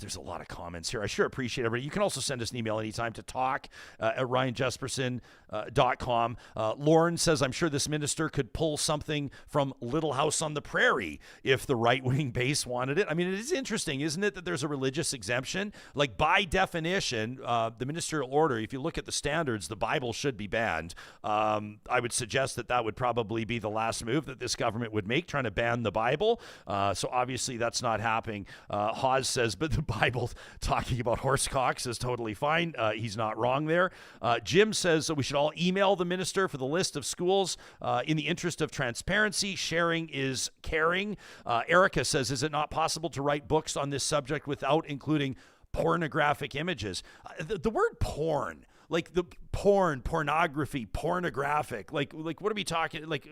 there's a lot of comments here. I sure appreciate everybody. You can also send us an email anytime to talk at ryanjespersen.com. Lauren says, I'm sure this minister could pull something from Little House on the Prairie if the right-wing base wanted it. I mean, it is interesting, isn't it, that there's a religious exemption? Like, by definition, the ministerial order, if you look at the standards, the Bible should be banned. I would suggest that would probably be the last move that this government would make, trying to ban the Bible. So obviously that's not happening. Hawes says, but the Bible talking about horse cocks is totally fine. He's not wrong there. Jim says we should all email the minister for the list of schools in the interest of transparency. Sharing is caring. Erica says, is it not possible to write books on this subject without including pornographic images? The word porn, like the pornography, pornographic, like what are we talking? Like,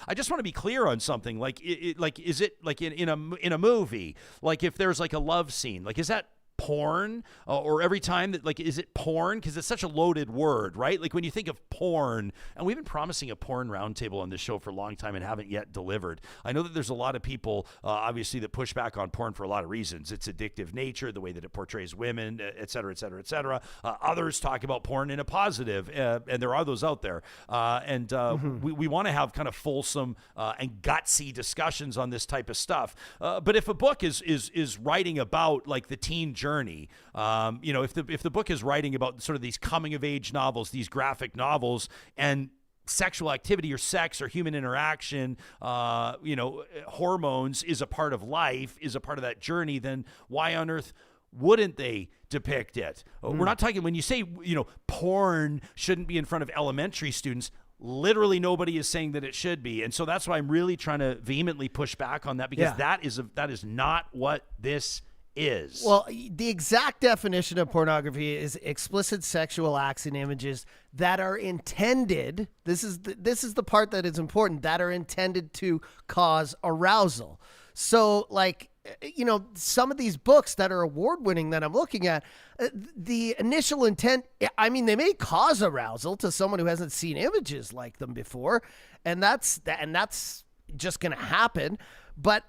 I just want to be clear on something. Like, is it like in a movie? Like, if there's like a love scene, like, is that porn? Or every time that, like, is it porn? Because it's such a loaded word, right? Like, when you think of porn, and we've been promising a porn roundtable on this show for a long time and haven't yet delivered. I know that there's a lot of people, obviously, that push back on porn for a lot of reasons. Its addictive nature, the way that it portrays women, et cetera, et cetera, et cetera. Others talk about porn in a positive, and there are those out there. We want to have kind of fulsome and gutsy discussions on this type of stuff. But if a book is writing about, like, the teen journey, if the book is writing about sort of these coming of age novels, these graphic novels, and sexual activity or sex or human interaction, hormones is a part of life, is a part of that journey, then why on earth wouldn't they depict it? We're not talking, when you say, porn shouldn't be in front of elementary students, literally nobody is saying that it should be. And so that's why I'm really trying to vehemently push back on that, because that is not what this is. Well, the exact definition of pornography is explicit sexual acts and images that are intended, this is the part that is important, that are intended to cause arousal. So, like, you know, some of these books that are award-winning that I'm looking at, the initial intent, I mean, they may cause arousal to someone who hasn't seen images like them before, and that's just going to happen. But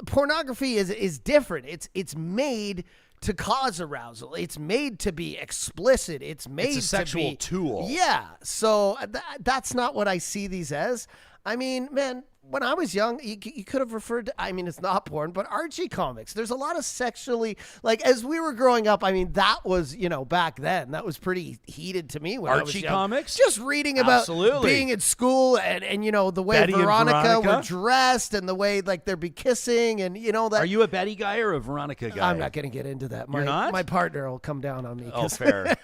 pornography is different. It's made to cause arousal. It's made to be explicit. It's made a sexual to be tool. Yeah. So that's not what I see these as. I mean, man, when I was young, you could have referred to, I mean, it's not porn, but Archie comics. There's a lot of sexually, like, as we were growing up, I mean, that was, you know, back then, that was pretty heated to me when I was Archie young. comics? Just reading about Absolutely. being in school and, you know, the way Betty and Veronica Veronica were dressed and the way, like, they'd be kissing and, you know, that. Are you a Betty guy or a Veronica guy? I'm not going to get into that. You're not? My partner will come down on me. Oh, fair.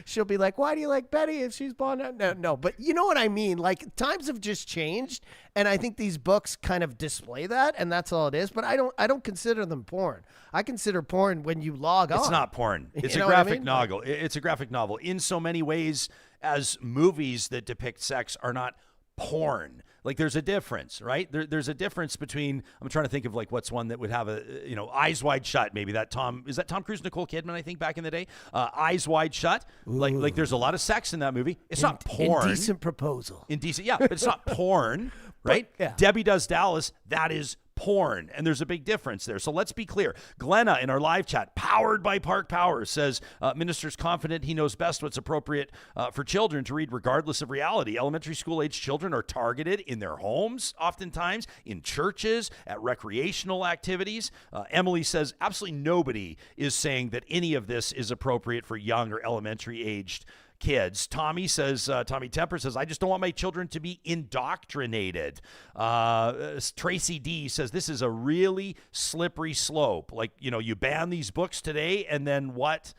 She'll be like, why do you like Betty if she's blonde? No, but you know what I mean? Like, times have just changed, and I think these books kind of display that, and that's all it is. But I don't consider them porn. I consider porn when you log on. It's not porn. It's a know what I graphic mean? novel. It's a graphic novel in so many ways as movies that depict sex are not porn. Like, there's a difference, right? There's a difference between, I'm trying to think of, like, what's one that would have a, you know, Eyes Wide Shut, maybe is that Tom Cruise, Nicole Kidman, I think, back in the day? Eyes Wide Shut. Like there's a lot of sex in that movie. It's not porn. Indecent Proposal. Indecent, yeah, but it's not porn, right? yeah. Debbie Does Dallas, that is porn, and there's a big difference there. So let's be clear. Glenna in our live chat, powered by Park Power, says minister's confident he knows best what's appropriate for children to read regardless of reality. Elementary school age children are targeted in their homes, oftentimes in churches, at recreational activities. Emily says absolutely nobody is saying that any of this is appropriate for young or elementary aged kids. Tommy Temper says, I just don't want my children to be indoctrinated. Tracy D says, this is a really slippery slope. Like, you know, you ban these books today and then what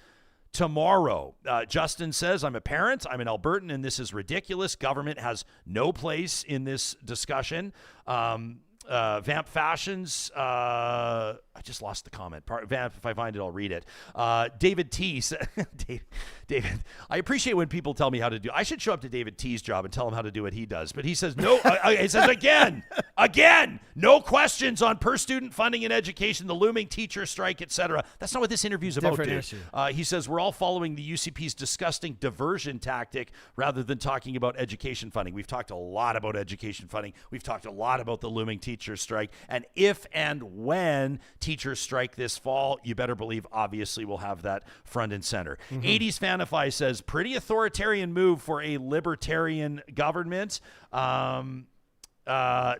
tomorrow? Justin says, I'm a parent, I'm an Albertan, and this is ridiculous. Government has no place in this discussion. Vamp Fashions, I just lost the comment. Vamp, if I find it, I'll read it. David T. David, I appreciate when people tell me how to do. I should show up to David T's job and tell him how to do what he does. But he says, no, he says again, no questions on per-student funding in education, the looming teacher strike, etc. That's not what this interview's about, dude. Issue. He says, we're all following the UCP's disgusting diversion tactic rather than talking about education funding. We've talked a lot about education funding. We've talked a lot about the looming teacher strike. And if and when teachers strike this fall, you better believe, obviously, we'll have that front and center. 80s Fanify says, pretty authoritarian move for a libertarian government.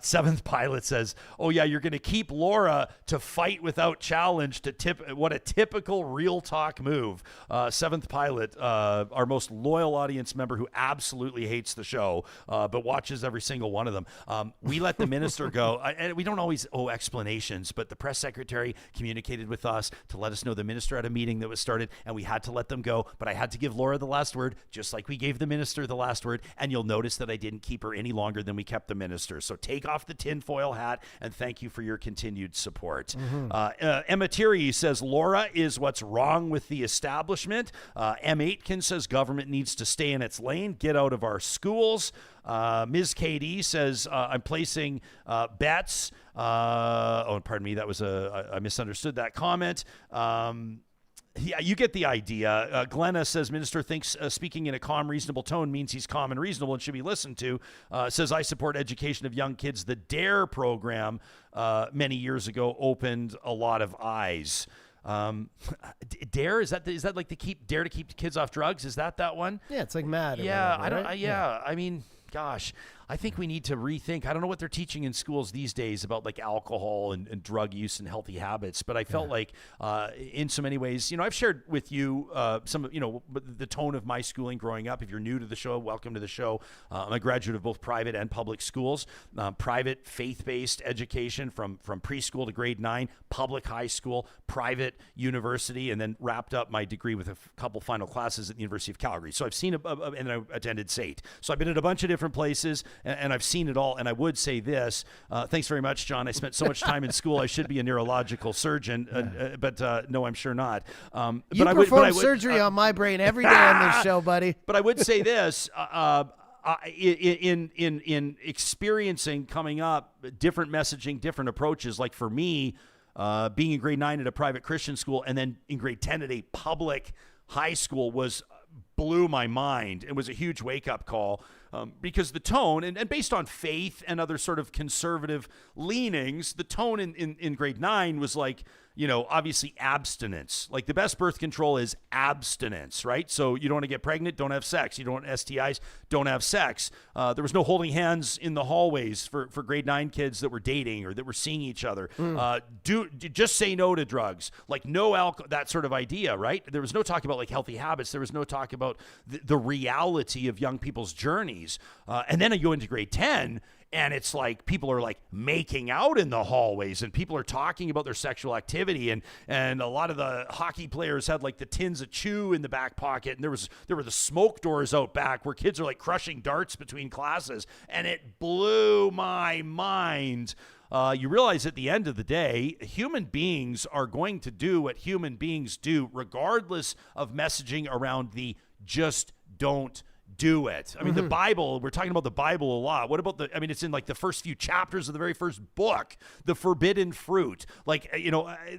Seventh Pilot says, oh yeah, you're going to keep Laura to fight without challenge what a typical real talk move. Seventh Pilot, our most loyal audience member who absolutely hates the show, but watches every single one of them. We let the minister go, and we don't always owe explanations, but the press secretary communicated with us to let us know the minister had a meeting that was started, and we had to let them go, but I had to give Laura the last word, just like we gave the minister the last word, and you'll notice that I didn't keep her any longer than we kept the minister. So take off the tinfoil hat, and thank you for your continued support. Emma Thierry says, Laura is what's wrong with the establishment. M. Aitken says, government needs to stay in its lane, get out of our schools. Ms. KD says, I'm placing bets. Pardon me, that was I misunderstood that comment. Yeah, you get the idea. Glenna says, Minister thinks speaking in a calm, reasonable tone means he's calm and reasonable and should be listened to. Says, I support education of young kids. The DARE program many years ago opened a lot of eyes. DARE, is that like DARE to keep kids off drugs? Is that one? Yeah, it's like MAD. Yeah, whatever, right? I mean, gosh, I think we need to rethink. I don't know what they're teaching in schools these days about like alcohol and drug use and healthy habits, but I felt like in so many ways, I've shared with you some of, the tone of my schooling growing up. If you're new to the show, welcome to the show. I'm a graduate of both private and public schools, private faith-based education from preschool to grade 9, public high school, private university, and then wrapped up my degree with a couple final classes at the University of Calgary. So I've seen, and I attended SAIT. So I've been at a bunch of different places. and I've seen it all. And I would say this, thanks very much, John. I spent so much time in school. I should be a neurological surgeon, but no, I'm sure not. You perform surgery on my brain every day on this show, buddy. But I would say this, in experiencing coming up, different messaging, different approaches, like for me, being in grade 9 at a private Christian school and then in grade 10 at a public high school blew my mind. It was a huge wake-up call because the tone, and based on faith and other sort of conservative leanings, the tone in grade 9 was like, obviously abstinence. Like the best birth control is abstinence, right? So you don't want to get pregnant, don't have sex. You don't want STIs, don't have sex. There was no holding hands in the hallways for grade 9 kids that were dating or that were seeing each other. Just say no to drugs, like no alcohol, that sort of idea, right? There was no talk about like healthy habits. There was no talk about the reality of young people's journeys. And then I go into grade 10, and it's like people are like making out in the hallways and people are talking about their sexual activity. And a lot of the hockey players had like the tins of chew in the back pocket. And there were the smoke doors out back where kids are like crushing darts between classes. And it blew my mind. You realize at the end of the day, human beings are going to do what human beings do, regardless of messaging around the just don't do it. I mean, the Bible, we're talking about the Bible a lot. What about it's in like the first few chapters of the very first book, the forbidden fruit. Like,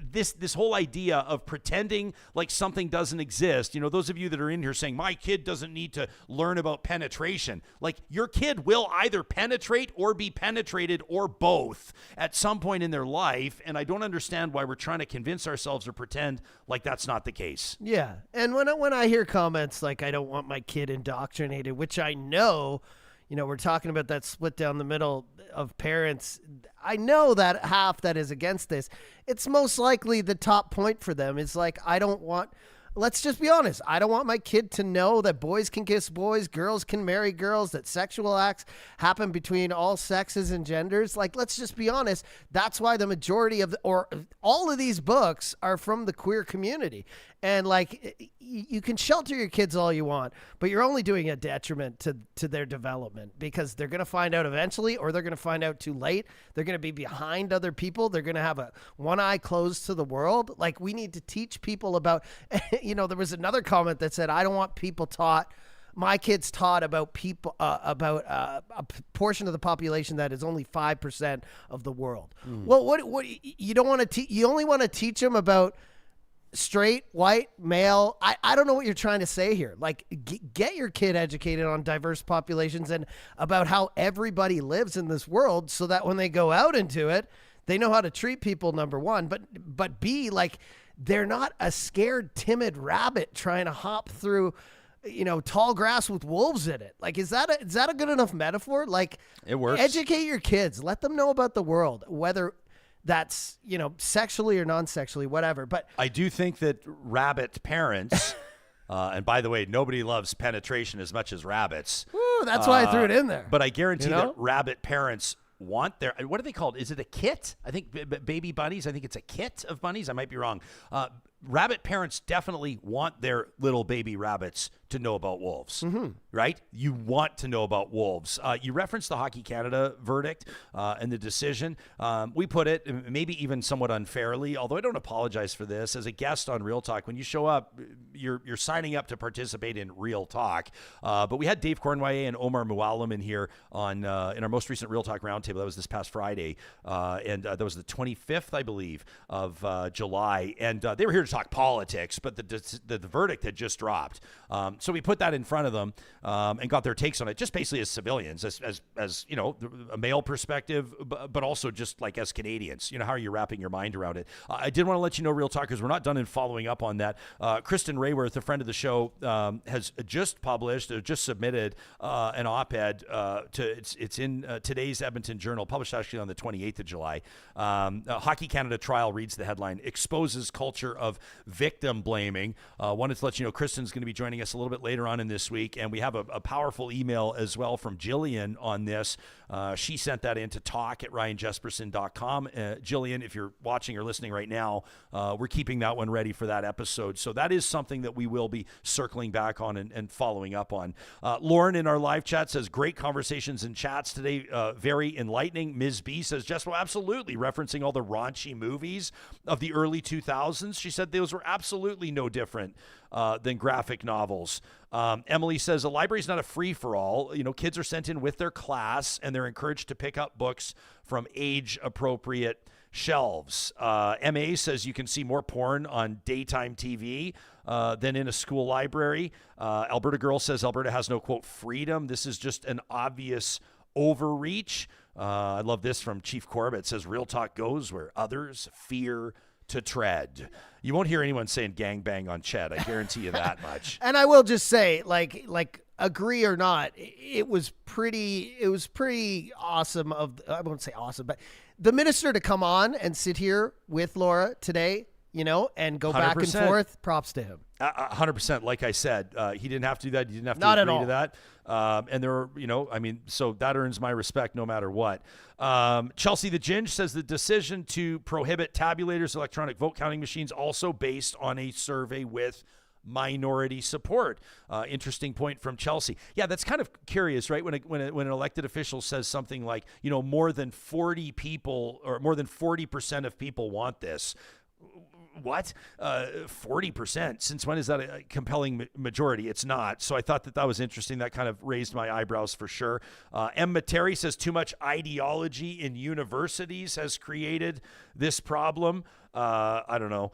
this whole idea of pretending like something doesn't exist. Those of you that are in here saying, my kid doesn't need to learn about penetration. Like, your kid will either penetrate or be penetrated or both at some point in their life. And I don't understand why we're trying to convince ourselves or pretend like that's not the case. Yeah. And when I hear comments like, I don't want my kid indoctrinated, which I know, we're talking about that split down the middle of parents. I know that half that is against this, it's most likely the top point for them is like, let's just be honest. I don't want my kid to know that boys can kiss boys, girls can marry girls, that sexual acts happen between all sexes and genders. Like, let's just be honest. That's why the majority or all of these books are from the queer community. And like, you can shelter your kids all you want, but you're only doing a detriment to their development, because they're going to find out eventually, or they're going to find out too late. They're going to be behind other people. They're going to have one eye closed to the world. Like, we need to teach people about, there was another comment that said, I don't want my kids taught about people, about a portion of the population that is only 5% of the world. Well, what you don't want to you only want to teach them about straight, white, male. I don't know what you're trying to say here. Like, get your kid educated on diverse populations and about how everybody lives in this world, so that when they go out into it, they know how to treat people, number one, but B, like, they're not a scared, timid rabbit trying to hop through, tall grass with wolves in it. Like, is that a good enough metaphor? Like, it works. Educate your kids. Let them know about the world, whether that's, sexually or non-sexually, whatever. But I do think that rabbit parents, and by the way, nobody loves penetration as much as rabbits. Woo, that's why I threw it in there. But I guarantee that rabbit parents want their, what are they called? Is it a kit? I think baby bunnies, I think it's a kit of bunnies. I might be wrong. Rabbit parents definitely want their little baby rabbits to know about wolves, right? You want to know about wolves. You referenced the Hockey Canada verdict and the decision. We put it, maybe even somewhat unfairly, although I don't apologize for this, as a guest on Real Talk. When you show up, you're signing up to participate in Real Talk. But we had Dave Cornway and Omar Mualim in here in our most recent Real Talk Roundtable. That was this past Friday, and that was the 25th, I believe, of July. And they were here to talk politics, but the verdict had just dropped. So we put that in front of them and got their takes on it, just basically as civilians, as a male perspective, but also just like as Canadians. How are you wrapping your mind around it? I did want to let you know, Real Talkers, we're not done in following up on that. Kristen Rayworth, a friend of the show, has just published, or just submitted an op-ed it's in today's Edmonton Journal, published actually on the 28th of July. Hockey Canada trial reads the headline, exposes culture of victim blaming. Wanted to let you know Kristen's going to be joining us a little little bit later on in this week, and we have a powerful email as well from Jillian on this. She sent that in to talk@ryanjespersen.com. Jillian, if you're watching or listening right now, we're keeping that one ready for that episode. So that is something that we will be circling back on and following up on. Lauren in our live chat says, great conversations and chats today, very enlightening. Ms. B says, Jespo, absolutely, referencing all the raunchy movies of the early 2000s. She said those were absolutely no different than graphic novels. Emily says, a library is not a free-for-all. You know, kids are sent in with their class, and they're encouraged to pick up books from age-appropriate shelves. MA says you can see more porn on daytime TV than in a school library. Alberta Girl says Alberta has no, quote, freedom. This is just an obvious overreach. I love this from Chief Corbett. It says, real talk goes where others fear to tread. You won't hear anyone saying gangbang on Ched. I guarantee you that much. And I will just say, like agree or not, it was pretty awesome I won't say awesome, but the minister to come on and sit here with Laura today, you know, and go 100%. Back and forth, props to him. 100%. Like I said, he didn't have to do that. He didn't have to Not agree at all. to that. And there were, you know, I mean, so that earns my respect no matter what. Chelsea the Ginge says the decision to prohibit tabulators, electronic vote counting machines, also based on a survey with minority support. Interesting point from Chelsea. Yeah, that's kind of curious, right? When an elected official says something like, you know, more than 40 people or more than 40% of people want this. What? 40%? Since when is that a compelling majority? It's not. So I thought that was interesting. That kind of raised my eyebrows for sure. Emma Terry says too much ideology in universities has created this problem. I don't know.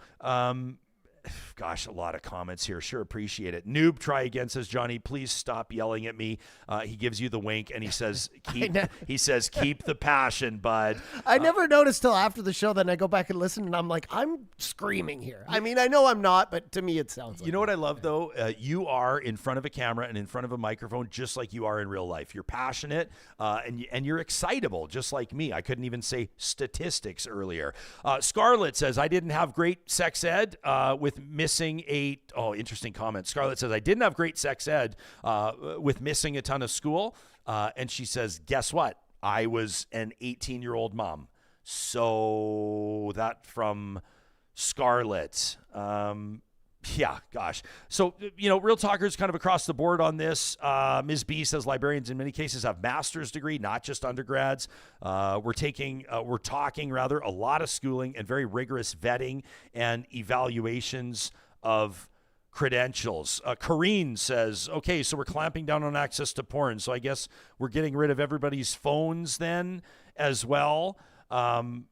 Gosh, a lot of comments here. Sure, appreciate it. Noob, try again, says Johnny. Please stop yelling at me. He gives you the wink and he says, keep the passion, bud. I never noticed till after the show. Then I go back and listen, and I'm like, I'm screaming here. I mean, I know I'm not, but to me, it sounds like. You know what I love though? You are in front of a camera and in front of a microphone, just like you are in real life. You're passionate and you're excitable, just like me. I couldn't even say statistics earlier. Scarlett says, I didn't have great sex ed with missing interesting comment. Scarlett says, I didn't have great sex ed with missing a ton of school. And she says, guess what? I was an 18-year-old mom. So that from Scarlett. Yeah, gosh. So, you know, Real Talkers kind of across the board on this. Ms. B says librarians in many cases have master's degree, not just undergrads. We're talking a lot of schooling and very rigorous vetting and evaluations of credentials. Corrine says, okay, so we're clamping down on access to porn. So I guess we're getting rid of everybody's phones then as well. And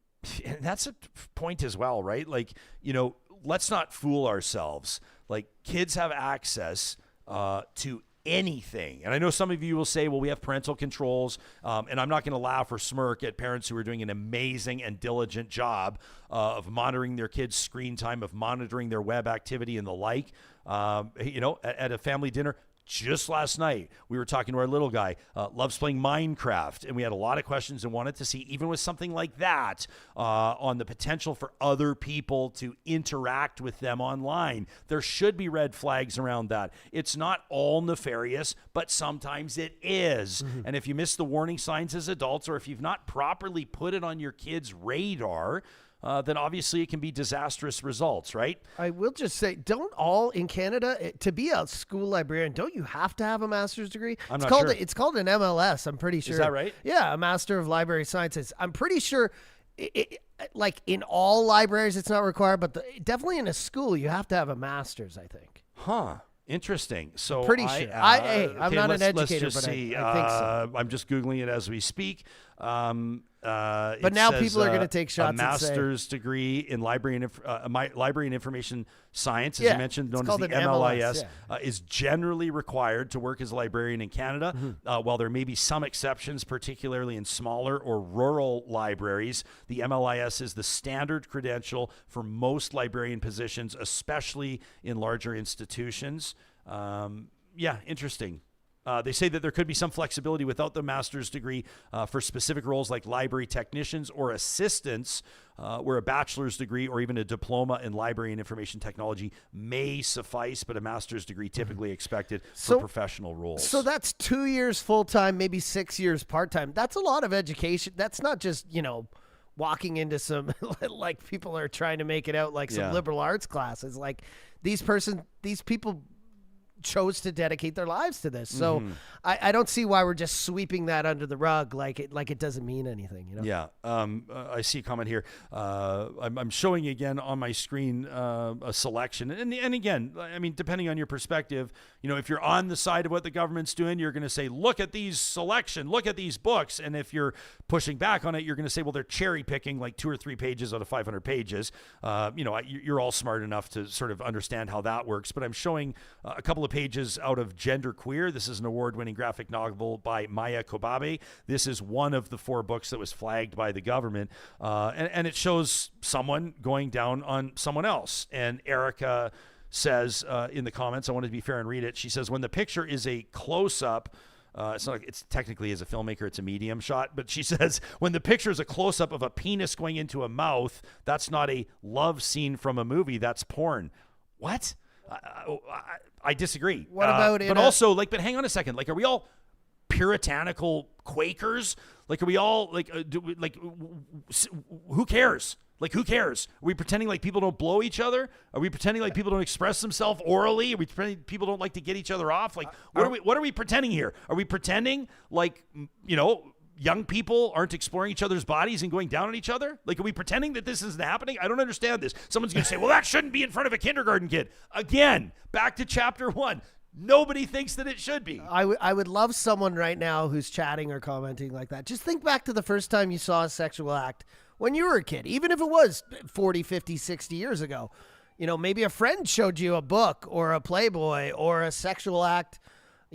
that's a point as well, right? Like, you know, let's not fool ourselves. Like, kids have access to anything. And I know some of you will say, well, we have parental controls. And I'm not going to laugh or smirk at parents who are doing an amazing and diligent job of monitoring their kids' screen time, of monitoring their web activity and the like. You know, at a family dinner, just last night, we were talking to our little guy, loves playing Minecraft, and we had a lot of questions and wanted to see, even with something like that, on the potential for other people to interact with them online. There should be red flags around that. It's not all nefarious, but sometimes it is. Mm-hmm. And if you miss the warning signs as adults, or if you've not properly put it on your kid's radar, then obviously it can be disastrous results, right? I will just say, don't all in Canada, to be a school librarian, don't you have to have a master's degree? I'm not sure. It's called an MLS, I'm pretty sure. Is that right? Yeah, a Master of Library Sciences. I'm pretty sure, like in all libraries it's not required, but definitely in a school you have to have a master's, I think. Huh. Interesting. So pretty sure. I'm not an educator, but I think so. I'm just Googling it as we speak. But now people are going to take shots. A master's degree in library and information science, as you mentioned, known as the MLIS, is generally required to work as a librarian in Canada. Mm-hmm. While there may be some exceptions, particularly in smaller or rural libraries, the MLIS is the standard credential for most librarian positions, especially in larger institutions. Yeah, interesting. They say that there could be some flexibility without the master's degree for specific roles like library technicians or assistants, where a bachelor's degree or even a diploma in library and information technology may suffice, but a master's degree typically expected for professional roles. So that's 2 years full-time, maybe 6 years part-time. That's a lot of education. That's not just, walking into some, like people are trying to make it out like some liberal arts classes. Like these people chose to dedicate their lives to this. So I don't see why we're just sweeping that under the rug like it doesn't mean anything, Yeah. I see a comment here. I'm showing again on my screen a selection. And again, I mean, depending on your perspective, if you're on the side of what the government's doing, you're going to say, look at these selection, look at these books. And if you're pushing back on it, you're going to say, well, they're cherry picking like 2 or 3 pages out of 500 pages. You're all smart enough to sort of understand how that works. But I'm showing a couple of pages out of Gender Queer. This is an award-winning graphic novel by Maya Kobabe. This is one of the 4 books that was flagged by the government. And it shows someone going down on someone else. And Erica says in the comments, I wanted to be fair and read it. She says, when the picture is a close-up, it's not like it's technically as a filmmaker, it's a medium shot, but she says when the picture is a close-up of a penis going into a mouth, that's not a love scene from a movie, that's porn. What? I disagree. What about it? But hang on a second. Like, are we all puritanical Quakers? Like, are we all who cares? Like, who cares? Are we pretending like people don't blow each other? Are we pretending like people don't express themselves orally? Are we pretending people don't like to get each other off? Like, what are we pretending here? Are we pretending like, young people aren't exploring each other's bodies and going down on each other? Like, are we pretending that this isn't happening? I don't understand this. Someone's going to say, well, that shouldn't be in front of a kindergarten kid. Again, back to chapter 1. Nobody thinks that it should be. I would love someone right now who's chatting or commenting like that. Just think back to the first time you saw a sexual act when you were a kid, even if it was 40, 50, 60 years ago. Maybe a friend showed you a book or a Playboy or a sexual act,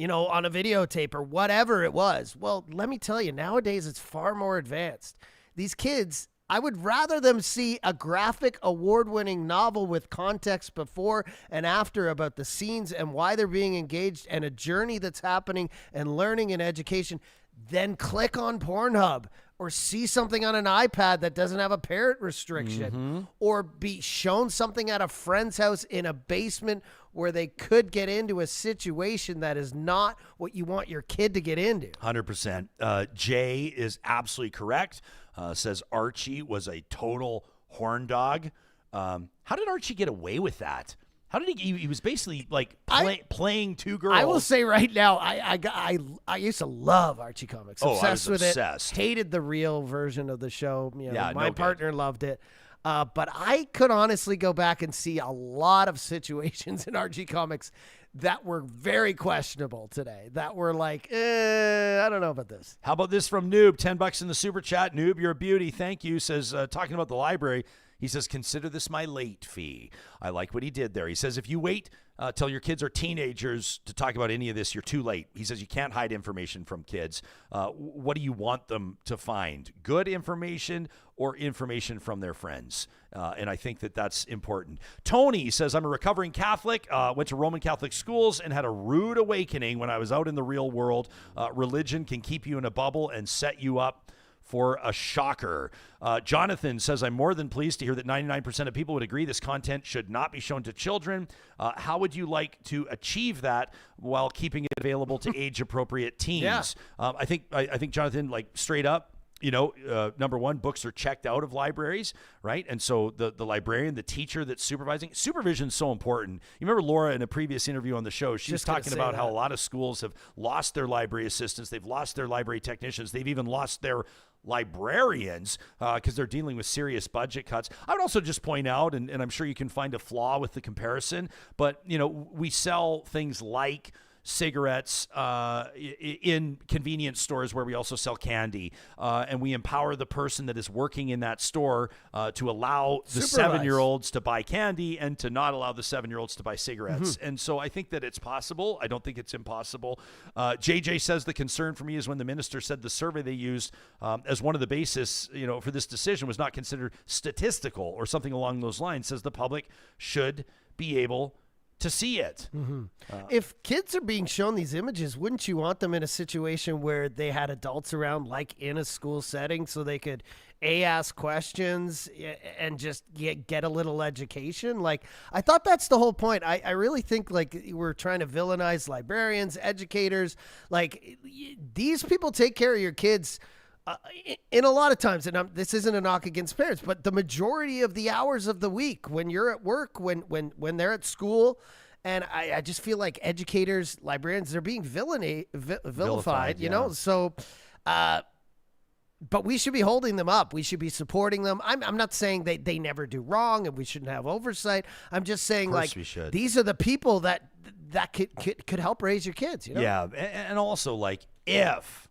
on a videotape or whatever it was. Well, let me tell you, nowadays it's far more advanced. These kids, I would rather them see a graphic award-winning novel with context before and after about the scenes and why they're being engaged and a journey that's happening and learning and education than click on Pornhub or see something on an iPad that doesn't have a parent restriction or be shown something at a friend's house in a basement where they could get into a situation that is not what you want your kid to get into. 100%. Jay is absolutely correct. Says Archie was a total horn dog. How did Archie get away with that? How did he was basically like playing 2 girls. I will say right now, I used to love Archie comics. Obsessed with it. Hated the real version of the show. My partner loved it. But I could honestly go back and see a lot of situations in Archie comics that were very questionable today. That were like, I don't know about this. How about this from Noob? $10 in the super chat. Noob, you're a beauty. Thank you. Says, talking about the library, he says, consider this my late fee. I like what he did there. He says, if you wait till your kids are teenagers to talk about any of this, you're too late. He says, you can't hide information from kids. What do you want them to find? Good information or information from their friends? And I think that that's important. Tony says, I'm a recovering Catholic, went to Roman Catholic schools and had a rude awakening when I was out in the real world. Religion can keep you in a bubble and set you up for a shocker. Jonathan says, I'm more than pleased to hear that 99% of people would agree this content should not be shown to children. How would you like to achieve that while keeping it available to age-appropriate teens? Yeah. I think Jonathan, like straight up, number one, books are checked out of libraries, right? And so the librarian, the teacher that's supervision is so important. You remember Laura in a previous interview on the show, she was talking about how a lot of schools have lost their library assistants. They've lost their library technicians. They've even lost their librarians because they're dealing with serious budget cuts. I would also just point out, and I'm sure you can find a flaw with the comparison, but, we sell things like cigarettes in convenience stores where we also sell candy, and we empower the person that is working in that store to allow the 7-year-olds to buy candy and to not allow the 7-year-olds to buy cigarettes. And so I think that it's possible. I don't think it's impossible. JJ says the concern for me is when the minister said the survey they used as one of the basis for this decision was not considered statistical or something along those lines. Says the public should be able to see it. If kids are being shown these images, wouldn't you want them in a situation where they had adults around, like in a school setting, so they could ask questions and just get a little education? Like, I thought that's the whole point. I really think like we're trying to villainize librarians, educators. Like, these people take care of your kids in a lot of times, and this isn't a knock against parents, but the majority of the hours of the week when you're at work, when they're at school. And I just feel like educators, librarians, they're being vilified, you know? So, but we should be holding them up. We should be supporting them. I'm not saying they never do wrong and we shouldn't have oversight. I'm just saying, like, these are the people that could help raise your kids, you know? Yeah, and also, like, if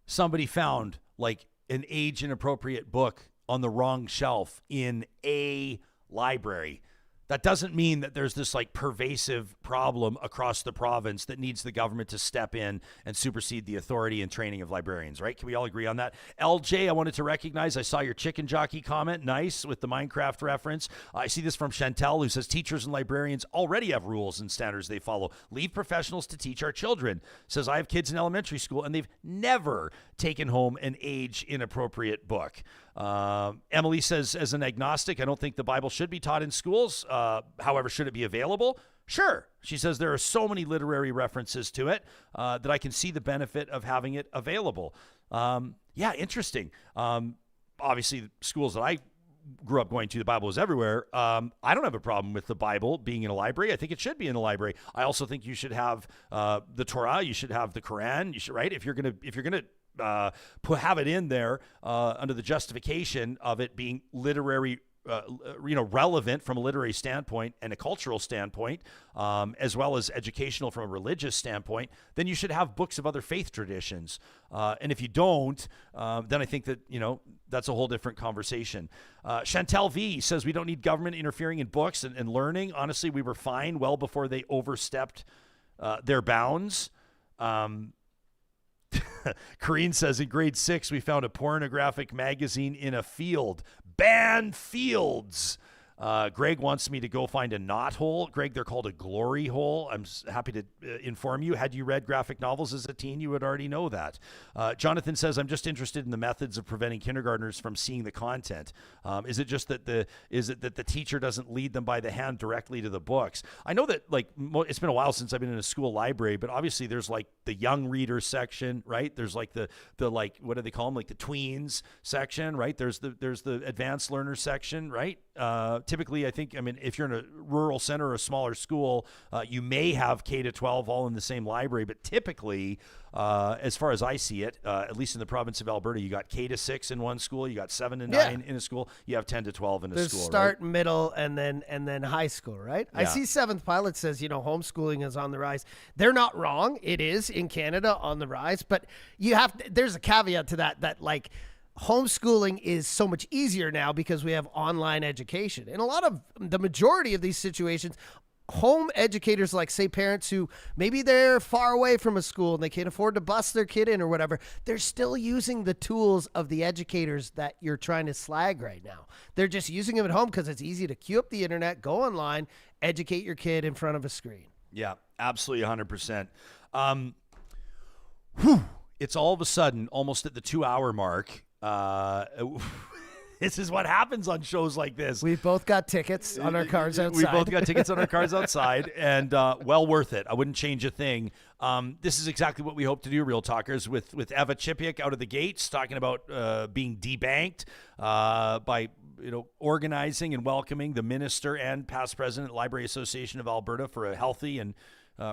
somebody found like an age inappropriate book on the wrong shelf in a library, that doesn't mean that there's this like pervasive problem across the province that needs the government to step in and supersede the authority and training of librarians, right? Can we all agree on that? LJ, I wanted to recognize, I saw your chicken jockey comment. Nice, with the Minecraft reference. I see this from Chantel, who says teachers and librarians already have rules and standards they follow. Leave professionals to teach our children. Says, I have kids in elementary school and they've never taken home an age inappropriate book. Emily says, as an agnostic, I don't think the Bible should be taught in schools. However, should it be available? Sure. She says there are so many literary references to it that I can see the benefit of having it available. Yeah, interesting. Obviously, schools that I grew up going to, the Bible was everywhere. I don't have a problem with the Bible being in a library. I think it should be in a library. I also think you should have the Torah. You should have the Quran. You should, right? If you're gonna have it in there under the justification of it being literary, relevant from a literary standpoint and a cultural standpoint, as well as educational from a religious standpoint, then you should have books of other faith traditions. And if you don't, then I think that, that's a whole different conversation. Chantel V says we don't need government interfering in books and learning. Honestly, we were fine well before they overstepped their bounds. Kareen says in grade 6, we found a pornographic magazine in a field. Ban fields. Greg wants me to go find a knot hole. Greg, they're called a glory hole. I'm happy to inform you. Had you read graphic novels as a teen, you would already know that. Jonathan says, I'm just interested in the methods of preventing kindergartners from seeing the content. Is it just that the teacher doesn't lead them by the hand directly to the books? I know that it's been a while since I've been in a school library, but obviously there's like the young reader section, right? There's like the what do they call them? Like the tweens section, right? There's the advanced learner section, right? Typically, if you're in a rural center or a smaller school, you may have K to 12 all in the same library. But typically, as far as I see it, at least in the province of Alberta, you got K to 6 in one school, you got 7 to 9 in a school, you have 10 to 12 in a school. There's start, right? middle, and then high school, right? Yeah. I see Seventh Pilot says, homeschooling is on the rise. They're not wrong. It is in Canada on the rise, but there's a caveat to that like, homeschooling is so much easier now because we have online education. In the majority of these situations, home educators, like say parents who maybe they're far away from a school and they can't afford to bus their kid in or whatever, they're still using the tools of the educators that you're trying to slag right now. They're just using them at home because it's easy to queue up the internet, go online, educate your kid in front of a screen. Yeah, absolutely 100%. It's all of a sudden almost at the 2-hour mark. This is what happens on shows like this. We've both got tickets on our cars outside. We both got tickets on our cars outside, and well worth it. I wouldn't change a thing. This is exactly what we hope to do, Real Talkers, with Eva Chipiuk out of the gates, talking about being debanked by organizing and welcoming the minister and past president, Library Association of Alberta, for a healthy and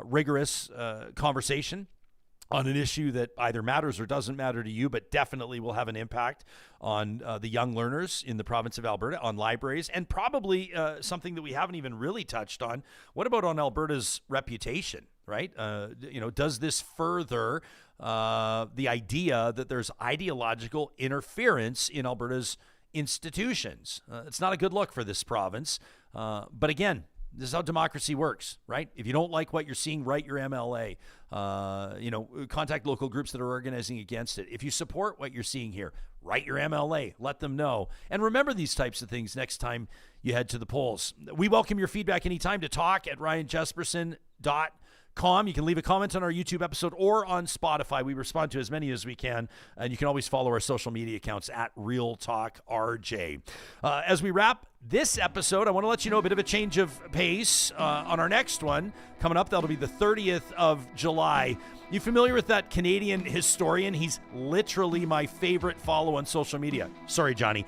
rigorous conversation on an issue that either matters or doesn't matter to you, but definitely will have an impact on the young learners in the province of Alberta, on libraries, and probably something that we haven't even really touched on. What about on Alberta's reputation, right? Does this further the idea that there's ideological interference in Alberta's institutions? It's not a good look for this province. But again, this is how democracy works, right? If you don't like what you're seeing, write your MLA. Contact local groups that are organizing against it. If you support what you're seeing here, write your MLA, let them know. And remember these types of things next time you head to the polls. We welcome your feedback anytime to talk at RyanJespersen.com. You can leave a comment on our YouTube episode or on Spotify. We respond to as many as we can, and you can always follow our social media accounts at Real Talk RJ. As we wrap this episode, I want to let you know a bit of a change of pace on our next one coming up. That'll be the 30th of July. You familiar with that Canadian historian? He's literally my favorite follow on social media. Sorry, Johnny.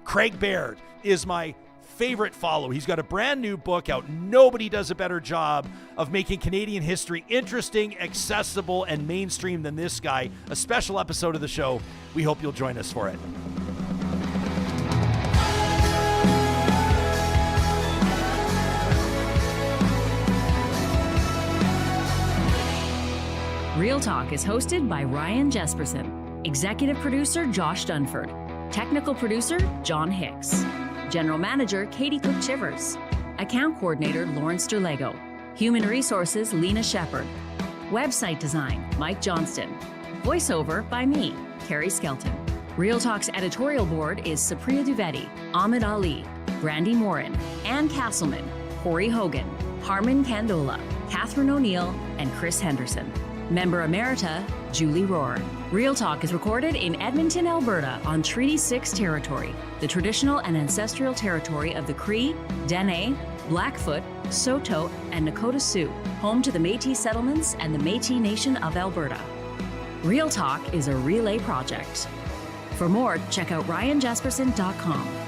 Craig Baird is my favorite follow. He's got a brand new book out. Nobody does a better job of making Canadian history interesting, accessible, and mainstream than this guy. A special episode of the show. We hope you'll join us for it. Real Talk is hosted by Ryan Jespersen, executive producer Josh Dunford, technical producer John Hicks, General Manager Katie Cook-Chivers, Account Coordinator Lawrence Derlego, Human Resources Lena Shepard, Website Design Mike Johnston, Voiceover by me, Carrie Skelton. Real Talk's editorial board is Supriya Dwivedi, Ahmed Ali, Brandy Morin, Ann Castleman, Corey Hogan, Harman Kandola, Catherine O'Neill, and Chris Henderson. Member Emerita, Julie Rohr. Real Talk is recorded in Edmonton, Alberta on Treaty 6 territory, the traditional and ancestral territory of the Cree, Dene, Blackfoot, Saulteaux, and Nakota Sioux, home to the Métis settlements and the Métis Nation of Alberta. Real Talk is a relay project. For more, check out RyanJespersen.com.